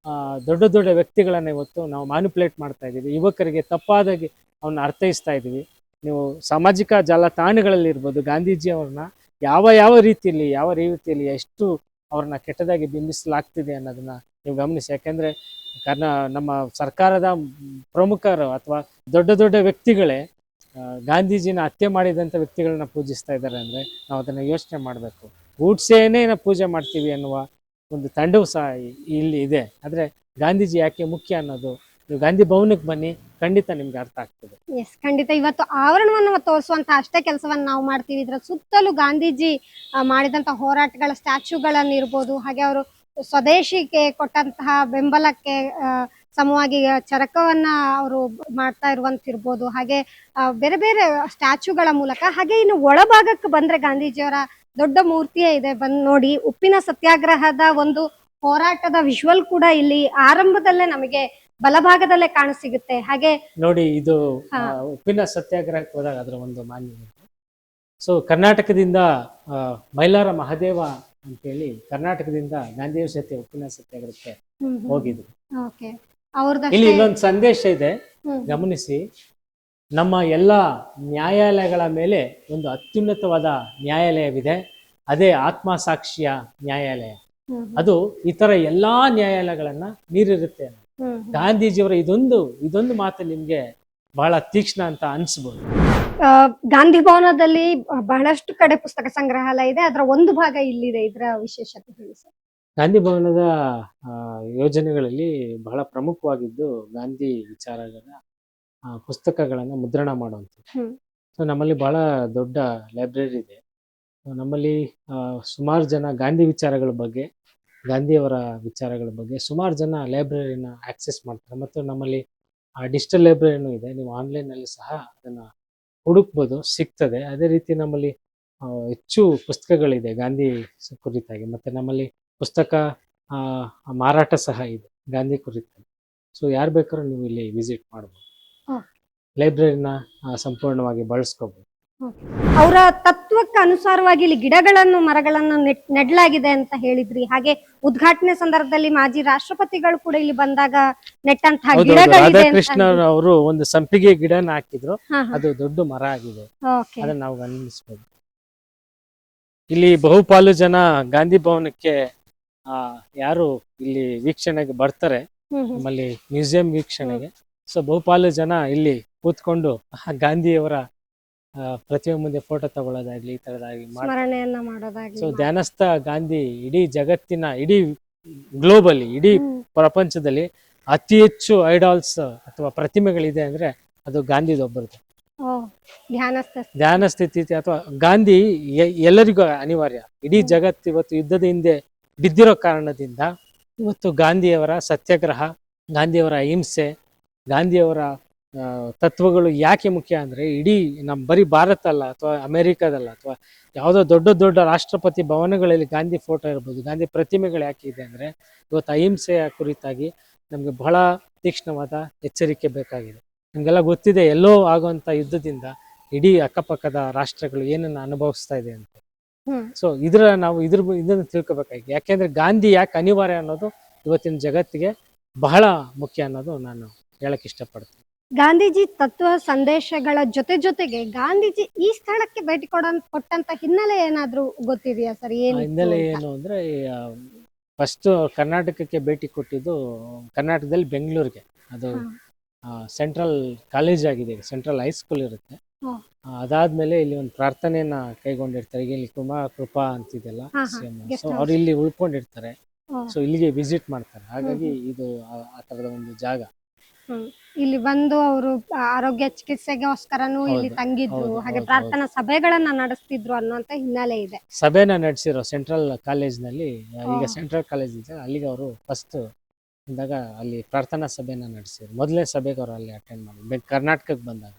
ದೊಡ್ಡ ದೊಡ್ಡ ವ್ಯಕ್ತಿಗಳನ್ನ ಇವತ್ತು ನಾವು ಮ್ಯಾನಿಪುಲೇಟ್ ಮಾಡ್ತಾ ಇದ್ದೀವಿ, ಯುವಕರಿಗೆ ತಪ್ಪಾದಾಗಿ ಅವನ್ನ ಅರ್ಥೈಸ್ತಾ ಇದ್ದೀವಿ. ನೀವು ಸಾಮಾಜಿಕ ಜಾಲತಾಣಗಳಲ್ಲಿ ಇರ್ಬೋದು, ಗಾಂಧೀಜಿ ಅವ್ರನ್ನ ಯಾವ ರೀತಿಯಲ್ಲಿ ಎಷ್ಟು ಅವ್ರನ್ನ ಕೆಟ್ಟದಾಗಿ ಬಿಂಬಿಸಲಾಗ್ತಿದೆ ಅನ್ನೋದನ್ನ ನೀವು ಗಮನಿಸಿ. ಯಾಕೆಂದ್ರೆ ನಮ್ಮ ಸರ್ಕಾರದ ಪ್ರಮುಖರು ಅಥವಾ ದೊಡ್ಡ ವ್ಯಕ್ತಿಗಳೇ ಗಾಂಧೀಜಿನ ಹತ್ಯೆ ಮಾಡಿದಂಥ ವ್ಯಕ್ತಿಗಳನ್ನ ಪೂಜಿಸ್ತಾ ಇದ್ದಾರೆ ಅಂದ್ರೆ ನಾವು ಅದನ್ನ ಯೋಚನೆ ಮಾಡಬೇಕು. ಗೂಡ್ಸೇನೆ ಪೂಜೆ ಮಾಡ್ತೀವಿ ಅನ್ನುವ ಒಂದು ತಂಡವು ಸಹ ಇಲ್ಲಿ ಇದೆ. ಆದ್ರೆ ಗಾಂಧೀಜಿ ಯಾಕೆ ಮುಖ್ಯ ಅನ್ನೋದು ನೀವು ಗಾಂಧಿ ಭವನಕ್ಕೆ ಬನ್ನಿ, ಖಂಡಿತ ನಿಮ್ಗೆ ಅರ್ಥ ಆಗ್ತದೆ. ಎಸ್, ಖಂಡಿತ. ಇವತ್ತು ಆವರಣವನ್ನು ತೋರಿಸುವಂತ ಅಷ್ಟೇ ಕೆಲಸವನ್ನ ನಾವು ಮಾಡ್ತೀವಿ. ಇದರ ಸುತ್ತಲೂ ಗಾಂಧೀಜಿ ಮಾಡಿದಂತ ಹೋರಾಟಗಳ ಸ್ಟ್ಯಾಚ್ಯೂಗಳನ್ನ ಇರ್ಬೋದು, ಹಾಗೆ ಅವರು ಸ್ವದೇಶಿಗೆ ಕೊಟ್ಟಂತಹ ಬೆಂಬಲಕ್ಕೆ ಸಮವಾಗಿ ಚರಕವನ್ನ ಅವರು ಮಾಡ್ತಾ ಇರುವಂತಿರ್ಬೋದು, ಹಾಗೆ ಬೇರೆ ಬೇರೆ ಸ್ಟ್ಯಾಚ್ಯೂಗಳ ಮೂಲಕ. ಹಾಗೆ ಇನ್ನು ಒಳಭಾಗಕ್ಕೆ ಬಂದ್ರೆ ಗಾಂಧೀಜಿಯವರ ದೊಡ್ಡ ಮೂರ್ತಿಯೇ ಇದೆ, ಬಂದ್ ನೋಡಿ. ಉಪ್ಪಿನ ಸತ್ಯಾಗ್ರಹದ ಒಂದು ಹೋರಾಟದ ವಿಜುವಲ್ ಕೂಡ ಇಲ್ಲಿ ಆರಂಭದಲ್ಲೇ ನಮಗೆ ಬಲಭಾಗದಲ್ಲೇ ಕಾಣಸಿಗುತ್ತೆ. ಹಾಗೆ ನೋಡಿ, ಇದು ಉಪ್ಪಿನ ಸತ್ಯಾಗ್ರಹಕ್ಕೆ ಹೋದಾಗ ಅದರ ಒಂದು ಮಾನ್ಯ. ಸೊ ಕರ್ನಾಟಕದಿಂದ ಮೈಲಾರ ಮಹದೇವ ಅಂತೇಳಿ ಕರ್ನಾಟಕದಿಂದ ಗಾಂಧಿಯವರ ಜೊತೆ ಉಪ್ಪಿನ ಸತ್ಯಾಗ್ರಹಕ್ಕೆ ಹೋಗಿದ್ರು. ಇಲ್ಲಿ ಇನ್ನೊಂದು ಸಂದೇಶ ಇದೆ, ಗಮನಿಸಿ. ನಮ್ಮ ಎಲ್ಲ ನ್ಯಾಯಾಲಯಗಳ ಮೇಲೆ ಒಂದು ಅತ್ಯುನ್ನತವಾದ ನ್ಯಾಯಾಲಯವಿದೆ, ಅದೇ ಆತ್ಮಸಾಕ್ಷಿಯ ನ್ಯಾಯಾಲಯ. ಅದು ಇತರ ಎಲ್ಲಾ ನ್ಯಾಯಾಲಯಗಳನ್ನ ಮೀರಿರುತ್ತೆ. ಗಾಂಧೀಜಿಯವರ ಇದೊಂದು ಮಾತು ನಿಮ್ಗೆ ಬಹಳ ತೀಕ್ಷ್ಣ ಅಂತ ಅನ್ಸ್ಬೋದು. ಗಾಂಧಿ ಭವನದಲ್ಲಿ ಬಹಳಷ್ಟು ಕಡೆ ಪುಸ್ತಕ ಸಂಗ್ರಹಾಲಯ ಇದೆ, ಅದರ ಒಂದು ಭಾಗ ಇಲ್ಲಿದೆ. ಇದರ ವಿಶೇಷತೆ ಹೇಳಿ ಸರ್. ಗಾಂಧಿ ಭವನದ ಯೋಜನೆಗಳಲ್ಲಿ ಬಹಳ ಪ್ರಮುಖವಾಗಿದ್ದು ಗಾಂಧಿ ವಿಚಾರಗಳ ಪುಸ್ತಕಗಳನ್ನ ಮುದ್ರಣ ಮಾಡುವಂಥದ್ದು. ಸೊ ನಮ್ಮಲ್ಲಿ ಬಹಳ ದೊಡ್ಡ ಲೈಬ್ರರಿ ಇದೆ. ನಮ್ಮಲ್ಲಿ ಸುಮಾರು ಜನ ಗಾಂಧಿ ವಿಚಾರಗಳ ಬಗ್ಗೆ, ಗಾಂಧಿಯವರ ವಿಚಾರಗಳ ಬಗ್ಗೆ ಸುಮಾರು ಜನ ಲೈಬ್ರರಿನ ಆಕ್ಸೆಸ್ ಮಾಡ್ತಾರೆ. ಮತ್ತು ನಮ್ಮಲ್ಲಿ ಡಿಜಿಟಲ್ ಲೈಬ್ರರಿನೂ ಇದೆ, ನೀವು ಆನ್ಲೈನಲ್ಲಿ ಸಹ ಅದನ್ನ ಹುಡುಕ್ಬೋದು, ಸಿಗ್ತದೆ. ಅದೇ ರೀತಿ ನಮ್ಮಲ್ಲಿ ಹೆಚ್ಚು ಪುಸ್ತಕಗಳಿದೆ ಗಾಂಧಿ ಕುರಿತಾಗಿ. ಮತ್ತೆ ನಮ್ಮಲ್ಲಿ ಪುಸ್ತಕ ಮಾರಾಟ ಸಹ ಇದೆ ಗಾಂಧಿ ಕುರಿತಾಗಿ. ಸೊ ಯಾರು ಬೇಕಾದ್ರೂ ನೀವು ಇಲ್ಲಿ ವಿಸಿಟ್ ಮಾಡ್ಬೋದು, ಲೈಬ್ರರಿನ ಸಂಪೂರ್ಣವಾಗಿ ಬಳಸ್ಕೋಬಹುದು. ಅವರ ತತ್ವಕ್ಕೆ ಅನುಸಾರವಾಗಿ ಇಲ್ಲಿ ಗಿಡಗಳನ್ನು ಮರಗಳನ್ನು ನೆಡಲಾಗಿದೆ ಅಂತ ಹೇಳಿದ್ರಿ. ಹಾಗೆ ಉದ್ಘಾಟನೆ ಸಂದರ್ಭದಲ್ಲಿ ಮಾಜಿ ರಾಷ್ಟ್ರಪತಿಗಳು ಕೂಡ ಇಲ್ಲಿ ಬಂದಾಗ ನೆಟ್ಟಂತಹ ಗಿಡಗಳಿದೆ. ರಾಧಾಕೃಷ್ಣ ಅವರು ಒಂದು ಸಂಪಿಗೆ ಗಿಡನ ಹಾಕಿದ್ರು, ಅದು ದೊಡ್ಡ ಮರ ಆಗಿದೆ, ಅದನ್ನ ನಾವು ಗಮನಿಸಬಹುದು. ಇಲ್ಲಿ ಬಹುಪಾಲು ಜನ ಗಾಂಧಿ ಭವನಕ್ಕೆ ಯಾರು ಇಲ್ಲಿ ವೀಕ್ಷಣೆಗೆ ಬರ್ತಾರೆ, ನಮ್ಮಲ್ಲಿ ಮ್ಯೂಸಿಯಂ ವೀಕ್ಷಣೆಗೆ. ಸೊ ಬಹುಪಾಲು ಜನ ಇಲ್ಲಿ ಕೂತ್ಕೊಂಡು ಗಾಂಧಿಯವರ ಪ್ರತಿಮೆ ಮುಂದೆ ಫೋಟೋ ತಗೊಳ್ಳೋದಾಗ್ಲಿ, ಈ ತರದಾಗಿ ಮಾಡೋದಾಗ್ಲಿ. ಸೊ ಧ್ಯಾನಸ್ಥ ಗಾಂಧಿ ಇಡೀ ಜಗತ್ತಿನ, ಇಡೀ ಗ್ಲೋಬಲಿ, ಇಡೀ ಪ್ರಪಂಚದಲ್ಲಿ ಅತಿ ಹೆಚ್ಚು ಐಡಾಲ್ಸ್ ಅಥವಾ ಪ್ರತಿಮೆಗಳಿದೆ ಅಂದ್ರೆ ಅದು ಗಾಂಧಿದೊಬ್ಬರದು. ಓ, ಧ್ಯಾನಸ್ಥ ಧ್ಯಾನ ಸ್ಥಿತಿ ಅಥವಾ ಗಾಂಧಿ ಎಲ್ಲರಿಗೂ ಅನಿವಾರ್ಯ. ಇಡೀ ಜಗತ್ತು ಇವತ್ತು ಯುದ್ಧದ ಹಿಂದೆ ಬಿದ್ದಿರೋ ಕಾರಣದಿಂದ ಇವತ್ತು ಗಾಂಧಿಯವರ ಸತ್ಯಾಗ್ರಹ, ಗಾಂಧಿಯವರ ಅಹಿಂಸೆ, ಗಾಂಧಿಯವರ ತತ್ವಗಳು ಯಾಕೆ ಮುಖ್ಯ ಅಂದ್ರೆ ಇಡೀ ನಮ್ಮ ಬರೀ ಭಾರತ ಅಲ್ಲ ಅಥವಾ ಅಮೆರಿಕದಲ್ಲ ಅಥವಾ ಯಾವುದೋ ದೊಡ್ಡ ದೊಡ್ಡ ರಾಷ್ಟ್ರಪತಿ ಭವನಗಳಲ್ಲಿ ಗಾಂಧಿ ಫೋಟೋ ಇರ್ಬೋದು, ಗಾಂಧಿ ಪ್ರತಿಮೆಗಳು ಯಾಕೆ ಇದೆ ಅಂದ್ರೆ ಇವತ್ತು ಅಹಿಂಸೆಯ ಕುರಿತಾಗಿ ನಮ್ಗೆ ಬಹಳ ತೀಕ್ಷ್ಣವಾದ ಎಚ್ಚರಿಕೆ ಬೇಕಾಗಿದೆ. ನಮ್ಗೆಲ್ಲ ಗೊತ್ತಿದೆ ಎಲ್ಲೋ ಆಗುವಂತ ಯುದ್ಧದಿಂದ ಇಡೀ ಅಕ್ಕಪಕ್ಕದ ರಾಷ್ಟ್ರಗಳು ಏನನ್ನ ಅನುಭವಿಸ್ತಾ ಇದೆ ಅಂತ. ಸೊ ನಾವು ಇದನ್ನು ತಿಳ್ಕೊಬೇಕಾಗಿದೆ. ಯಾಕೆಂದ್ರೆ ಗಾಂಧಿ ಯಾಕೆ ಅನಿವಾರ್ಯ ಅನ್ನೋದು ಇವತ್ತಿನ ಜಗತ್ತಿಗೆ ಬಹಳ ಮುಖ್ಯ ಅನ್ನೋದು ನಾನು ಹೇಳಕ್ ಇಷ್ಟಪಡ್ತೀನಿ. ಗಾಂಧೀಜಿ ತತ್ವ ಸಂದೇಶಗಳ ಜೊತೆಗೆ ಗಾಂಧೀಜಿ ಈ ಸ್ಥಳಕ್ಕೆ ಭೇಟಿ ಕೊಟ್ಟಂತ ಹಿನ್ನೆಲೆ ಏನಾದ್ರೂ ಗೊತ್ತಿದೆಯಾ ಸರ್? ಹಿನ್ನೆಲೆ ಏನು ಅಂದ್ರೆ ಫಸ್ಟ್ ಕರ್ನಾಟಕಕ್ಕೆ ಭೇಟಿ ಕೊಟ್ಟಿದ್ದು ಕರ್ನಾಟಕದಲ್ಲಿ ಬೆಂಗಳೂರಿಗೆ. ಅದು ಸೆಂಟ್ರಲ್ ಕಾಲೇಜ್ ಆಗಿದೆ, ಸೆಂಟ್ರಲ್ ಹೈಸ್ಕೂಲ್ ಇರುತ್ತೆ. ಅದಾದ್ಮೇಲೆ ಇಲ್ಲಿ ಒಂದು ಪ್ರಾರ್ಥನೆಯನ್ನ ಕೈಗೊಂಡಿರ್ತಾರೆ. ಈಗ ಇಲ್ಲಿ ಕೃಪಾ ಅಂತಿದೆಲ್ಲ, ಸೊ ಅವ್ರು ಇಲ್ಲಿ ಉಳ್ಕೊಂಡಿರ್ತಾರೆ. ಸೊ ಇಲ್ಲಿಗೆ ವಿಸಿಟ್ ಮಾಡ್ತಾರೆ. ಹಾಗಾಗಿ ಇದು ಆ ತರದ ಒಂದು ಜಾಗ. ಇಲ್ಲಿ ಬಂದು ಅವರು ಆರೋಗ್ಯ ಚಿಕಿತ್ಸೆಗೋಸ್ಕರನೂ ಇಲ್ಲಿ ತಂಗಿದ್ರು, ಹಾಗೆ ಪ್ರಾರ್ಥನಾ ಸಭೆಗಳನ್ನ ನಡೆಸ್ತಿದ್ರು ಅನ್ನುವಂತ ಹಿನ್ನೆಲೆ ಇದೆ. ಸಭೆನ ನಡೆಸಿರೋ ಸೆಂಟ್ರಲ್ ಕಾಲೇಜ್ ನಲ್ಲಿ, ಈಗ ಸೆಂಟ್ರಲ್ ಕಾಲೇಜ್ ಇದೆ ಅಲ್ಲಿಗೆ ಅವರು ಫಸ್ಟ್ ಬಂದಾಗ ಅಲ್ಲಿ ಪ್ರಾರ್ಥನಾ ಸಭೆನ ನಡೆಸಿದ್ರು. ಮೊದಲನೇ ಸಭೆಗೆ ಅವರು ಅಲ್ಲಿ ಅಟೆಂಡ್ ಮಾಡಿ ಕರ್ನಾಟಕಕ್ಕೆ ಬಂದಾಗ.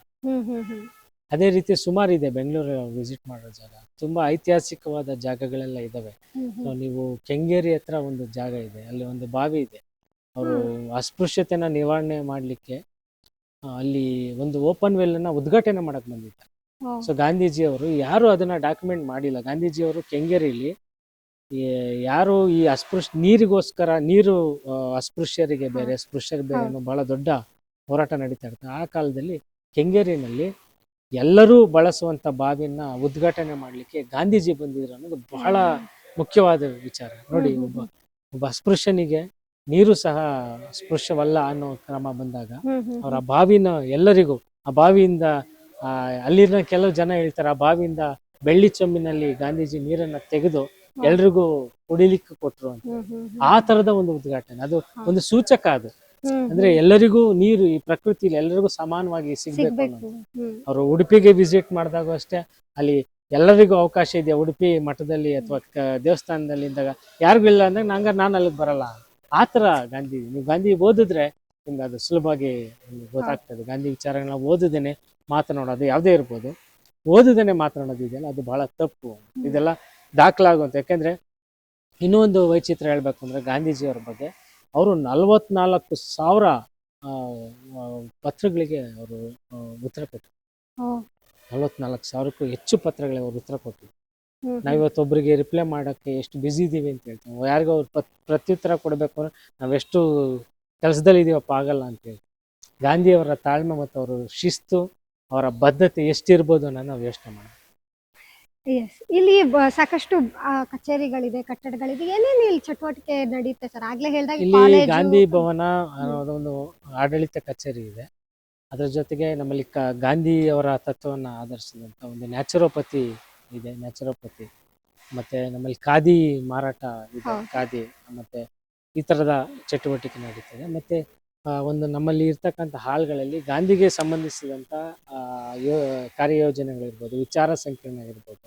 ಅದೇ ರೀತಿ ಸುಮಾರು ಇದೆ ಬೆಂಗಳೂರು ವಿಸಿಟ್ ಮಾಡೋ ಜಾಗ. ತುಂಬಾ ಐತಿಹಾಸಿಕವಾದ ಜಾಗಗಳೆಲ್ಲ ಇದಾವೆ. ನೀವು ಕೆಂಗೇರಿ ಹತ್ರ ಒಂದು ಜಾಗ ಇದೆ, ಅಲ್ಲಿ ಒಂದು ಬಾವಿ ಇದೆ. ಅವರು ಅಸ್ಪೃಶ್ಯತೆನ ನಿವಾರಣೆ ಮಾಡ್ಲಿಕ್ಕೆ ಅಲ್ಲಿ ಒಂದು ಓಪನ್ ವೆಲ್ ಅನ್ನ ಉದ್ಘಾಟನೆ ಮಾಡಕ್ ಬಂದಿದ್ದಾರೆ. ಸೊ ಗಾಂಧೀಜಿ ಅವರು ಯಾರು ಅದನ್ನ ಡಾಕ್ಯುಮೆಂಟ್ ಮಾಡಿಲ್ಲ. ಗಾಂಧೀಜಿ ಅವರು ಕೆಂಗೇರಿಲಿ ಯಾರು ಈ ನೀರಿಗೋಸ್ಕರ ಅಸ್ಪೃಶ್ಯರಿಗೆ ಬೇರೆ ಸ್ಪೃಶ್ಯರಿಗೆ ಬೇರೆ ಅನ್ನೋ ಬಹಳ ದೊಡ್ಡ ಹೋರಾಟ ನಡೀತಾ ಇರುತ್ತೆ. ಆ ಕಾಲದಲ್ಲಿ ಕೆಂಗೇರಿನಲ್ಲಿ ಎಲ್ಲರೂ ಬಳಸುವಂತ ಬಾವಿಯನ್ನ ಉದ್ಘಾಟನೆ ಮಾಡ್ಲಿಕ್ಕೆ ಗಾಂಧೀಜಿ ಬಂದಿದ್ರು ಅನ್ನೋದು ಬಹಳ ಮುಖ್ಯವಾದ ವಿಚಾರ. ನೋಡಿ, ಒಬ್ಬ ಅಸ್ಪೃಶ್ಯನಿಗೆ ನೀರು ಸಹ ಸ್ಪೃಶ್ಯವಲ್ಲ ಅನ್ನೋ ಕ್ರಮ ಬಂದಾಗ ಅವ್ರ ಆ ಬಾವಿನ ಎಲ್ಲರಿಗೂ, ಆ ಬಾವಿಯಿಂದ ಅಲ್ಲಿನ ಕೆಲವು ಜನ ಹೇಳ್ತಾರೆ ಆ ಬಾವಿಯಿಂದ ಬೆಳ್ಳಿ ಚೊಂಬಿನಲ್ಲಿ ಗಾಂಧೀಜಿ ನೀರನ್ನ ತೆಗೆದು ಎಲ್ರಿಗೂ ಕುಡಿಲಿಕ್ಕೆ ಕೊಟ್ರು ಅಂತ. ಆ ತರದ ಒಂದು ಉದ್ಘಾಟನೆ, ಅದು ಒಂದು ಸೂಚಕ. ಅದು ಅಂದ್ರೆ ಎಲ್ಲರಿಗೂ ನೀರು ಈ ಪ್ರಕೃತಿಲಿ ಎಲ್ಲರಿಗೂ ಸಮಾನವಾಗಿ ಸಿಗ್ಬೇಕು ಅನ್ನೋದು. ಅವರು ಉಡುಪಿಗೆ ವಿಸಿಟ್ ಮಾಡಿದಾಗ ಅಷ್ಟೇ ಅಲ್ಲಿ ಎಲ್ಲರಿಗೂ ಅವಕಾಶ ಇದೆ. ಉಡುಪಿ ಮಠದಲ್ಲಿ ಅಥವಾ ದೇವಸ್ಥಾನದಲ್ಲಿ ಇದ್ದಾಗ ಯಾರಿಗೂ ಇಲ್ಲ ಅಂದಾಗ ನಾನು ಅಲ್ಲಿಗೆ ಬರಲ್ಲ. ಆತರ ಗಾಂಧಿ, ನೀವು ಗಾಂಧಿ ಓದಿದ್ರೆ ನಿಮ್ಗೆ ಅದು ಸುಲಭವಾಗಿ ಗೊತ್ತಾಗ್ತದೆ. ಗಾಂಧಿ ವಿಚಾರಗಳನ್ನ ಓದಿದೇನೆ ಮಾತನಾಡೋದು ಯಾವುದೇ ಇರ್ಬೋದು, ಓದಿದೇನೆ ಮಾತನಾಡೋದು ಇದೆಯಲ್ಲ ಅದು ಬಹಳ ತಪ್ಪು. ಇದೆಲ್ಲ ದಾಖಲಾಗುವಂತ. ಯಾಕೆಂದ್ರೆ ಇನ್ನೂ ಒಂದು ವೈಚಿತ್ರ ಹೇಳ್ಬೇಕು ಅಂದ್ರೆ ಗಾಂಧೀಜಿಯವರ ಬಗ್ಗೆ, ಅವರು 44,000 ಪತ್ರಗಳಿಗೆ ಅವರು ಉತ್ತರ ಕೊಟ್ಟರು. 44,000ಕ್ಕೂ ಹೆಚ್ಚು ಪತ್ರಗಳಿಗೆ ಅವರು ಉತ್ತರ ಕೊಟ್ಟರು. ನಾವಿವತ್ತೊಬ್ಬರಿಗೆ ರಿಪ್ಲೈ ಮಾಡೋಕ್ಕೆ ಎಷ್ಟು ಬ್ಯುಸಿ ಇದ್ದೀವಿ ಅಂತ ಹೇಳ್ತೀವಿ. ಯಾರಿಗೂ ಅವ್ರು ಪ್ರತ್ಯುತ್ತರ ಕೊಡಬೇಕು ಅಂದ್ರೆ ನಾವೆಷ್ಟು ಕೆಲಸದಲ್ಲಿ ಇದೀವಪ್ಪ, ಆಗಲ್ಲ ಅಂತ ಹೇಳಿ. ಗಾಂಧಿಯವರ ತಾಳ್ಮೆ ಮತ್ತು ಅವರ ಶಿಸ್ತು, ಅವರ ಬದ್ಧತೆ ಎಷ್ಟಿರ್ಬೋದು ಅನ್ನೋ ನಾವು ಯೋಚನೆ ಮಾಡೋದು. ಇಲ್ಲಿ ಸಾಕಷ್ಟು ಕಚೇರಿಗಳಿದೆ, ಕಟ್ಟಡಗಳಿದೆ. ಏನೇನು ಇಲ್ಲಿ ಚಟುವಟಿಕೆ ನಡೆಯುತ್ತೆ ಸರ್? ಆಗ್ಲೇ ಹೇಳಿದಾಗ ಇಲ್ಲಿ ಗಾಂಧಿ ಭವನ ಅನ್ನೋದೊಂದು ಆಡಳಿತ ಕಚೇರಿ ಇದೆ. ಅದರ ಜೊತೆಗೆ ನಮ್ಮಲ್ಲಿ ಗಾಂಧಿ ಅವರ ತತ್ವವನ್ನ ಆಧರಿಸಿದಂತ ಒಂದು ನ್ಯಾಚುರೋಪತಿ ಇದೆ, ನ್ಯಾಚುರೋಪತಿ. ಮತ್ತೆ ನಮ್ಮಲ್ಲಿ ಖಾದಿ ಮಾರಾಟ ಇದೆ, ಖಾದಿ ಮತ್ತೆ ಈ ತರದ ಚಟುವಟಿಕೆ ನಡೀತದೆ. ಮತ್ತೆ ಒಂದು ನಮ್ಮಲ್ಲಿ ಇರ್ತಕ್ಕಂಥ ಹಾಲ್ಗಳಲ್ಲಿ ಗಾಂಧಿಗೆ ಸಂಬಂಧಿಸಿದಂತ ಕಾರ್ಯಯೋಜನೆಗಳಿರ್ಬೋದು, ವಿಚಾರ ಸಂಕಿರಣ ಇರ್ಬೋದು,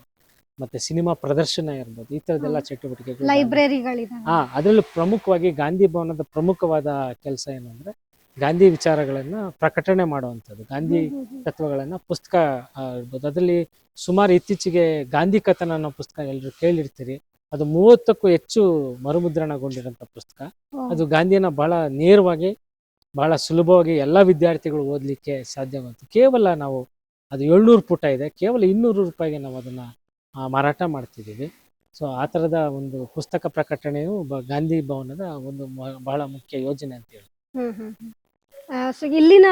ಮತ್ತೆ ಸಿನಿಮಾ ಪ್ರದರ್ಶನ ಇರ್ಬೋದು, ಈ ತರದೆಲ್ಲ ಚಟುವಟಿಕೆಗಳು, ಲೈಬ್ರರಿಗಳಿದೆ. ಅದರಲ್ಲೂ ಪ್ರಮುಖವಾಗಿ ಗಾಂಧಿ ಭವನದ ಪ್ರಮುಖವಾದ ಕೆಲಸ ಏನು ಅಂದ್ರೆ ಗಾಂಧಿ ವಿಚಾರಗಳನ್ನ ಪ್ರಕಟಣೆ ಮಾಡುವಂಥದ್ದು, ಗಾಂಧಿ ತತ್ವಗಳನ್ನ ಪುಸ್ತಕ ಇರ್ಬೋದು. ಅದರಲ್ಲಿ ಸುಮಾರು ಇತ್ತೀಚೆಗೆ ಗಾಂಧಿ ಕಥನ ಅನ್ನೋ ಪುಸ್ತಕ ಎಲ್ಲರೂ ಕೇಳಿರ್ತೀರಿ. ಅದು 30ಕ್ಕೂ ಹೆಚ್ಚು ಮರುಮುದ್ರಣಗೊಂಡಿರೋಂಥ ಪುಸ್ತಕ. ಅದು ಗಾಂಧಿಯನ್ನ ಬಹಳ ನೇರವಾಗಿ, ಬಹಳ ಸುಲಭವಾಗಿ ಎಲ್ಲ ವಿದ್ಯಾರ್ಥಿಗಳು ಓದಲಿಕ್ಕೆ ಸಾಧ್ಯವಾಗುತ್ತೆ. ಕೇವಲ ನಾವು ಅದು 700 ಪುಟ ಇದೆ, ಕೇವಲ 200 ರೂಪಾಯಿಗೆ ನಾವು ಅದನ್ನ ಮಾರಾಟ ಮಾಡ್ತಿದ್ದೀವಿ. ಸೊ ಆ ಥರದ ಒಂದು ಪುಸ್ತಕ ಪ್ರಕಟಣೆಯು ಗಾಂಧಿ ಭವನದ ಒಂದು ಬಹಳ ಮುಖ್ಯ ಯೋಜನೆ ಅಂತ ಹೇಳಿ. ಸೊ ಇಲ್ಲಿನ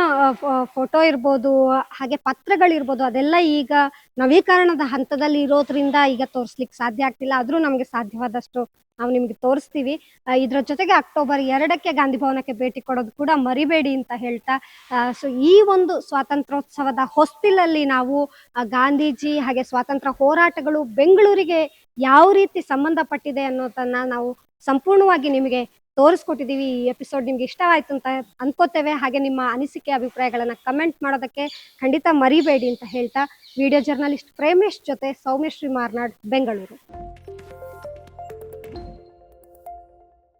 ಫೋಟೋ ಇರ್ಬೋದು, ಹಾಗೆ ಪತ್ರಗಳಿರ್ಬೋದು, ಅದೆಲ್ಲ ಈಗ ನವೀಕರಣದ ಹಂತದಲ್ಲಿ ಇರೋದ್ರಿಂದ ಈಗ ತೋರಿಸ್ಲಿಕ್ಕೆ ಸಾಧ್ಯ ಆಗ್ತಿಲ್ಲ. ಆದ್ರೂ ನಮ್ಗೆ ಸಾಧ್ಯವಾದಷ್ಟು ನಾವು ನಿಮ್ಗೆ ತೋರಿಸ್ತೀವಿ. ಇದ್ರ ಜೊತೆಗೆ ಅಕ್ಟೋಬರ್ 2ಕ್ಕೆ ಗಾಂಧಿ ಭವನಕ್ಕೆ ಭೇಟಿ ಕೊಡೋದು ಕೂಡ ಮರಿಬೇಡಿ ಅಂತ ಹೇಳ್ತಾ, ಸೊ ಈ ಒಂದು ಸ್ವಾತಂತ್ರ್ಯೋತ್ಸವದ ಹೊಸ್ತಿಲಲ್ಲಿ ನಾವು ಗಾಂಧೀಜಿ ಹಾಗೆ ಸ್ವಾತಂತ್ರ್ಯ ಹೋರಾಟಗಳು ಬೆಂಗಳೂರಿಗೆ ಯಾವ ರೀತಿ ಸಂಬಂಧಪಟ್ಟಿದೆ ಅನ್ನೋದನ್ನ ನಾವು ಸಂಪೂರ್ಣವಾಗಿ ನಿಮಗೆ ತೋರಿಸ್ಕೊಟ್ಟಿದ್ದೀವಿ. ಈ ಎಪಿಸೋಡ್ ನಿಮ್ಗೆ ಇಷ್ಟವಾಯ್ತು ಅಂತ ಅನ್ಕೋತೇವೆ. ಹಾಗೆ ನಿಮ್ಮ ಅನಿಸಿಕೆ ಅಭಿಪ್ರಾಯಗಳನ್ನ ಕಮೆಂಟ್ ಮಾಡೋದಕ್ಕೆ ಖಂಡಿತ ಮರಿಬೇಡಿ ಅಂತ ಹೇಳ್ತಾ, ವಿಡಿಯೋ ಜರ್ನಲಿಸ್ಟ್ ಪ್ರೇಮೇಶ್ ಜೊತೆ ಸೌಮ್ಯಶ್ರೀ ಮಾರ್ನಾಡ್, ಬೆಂಗಳೂರು.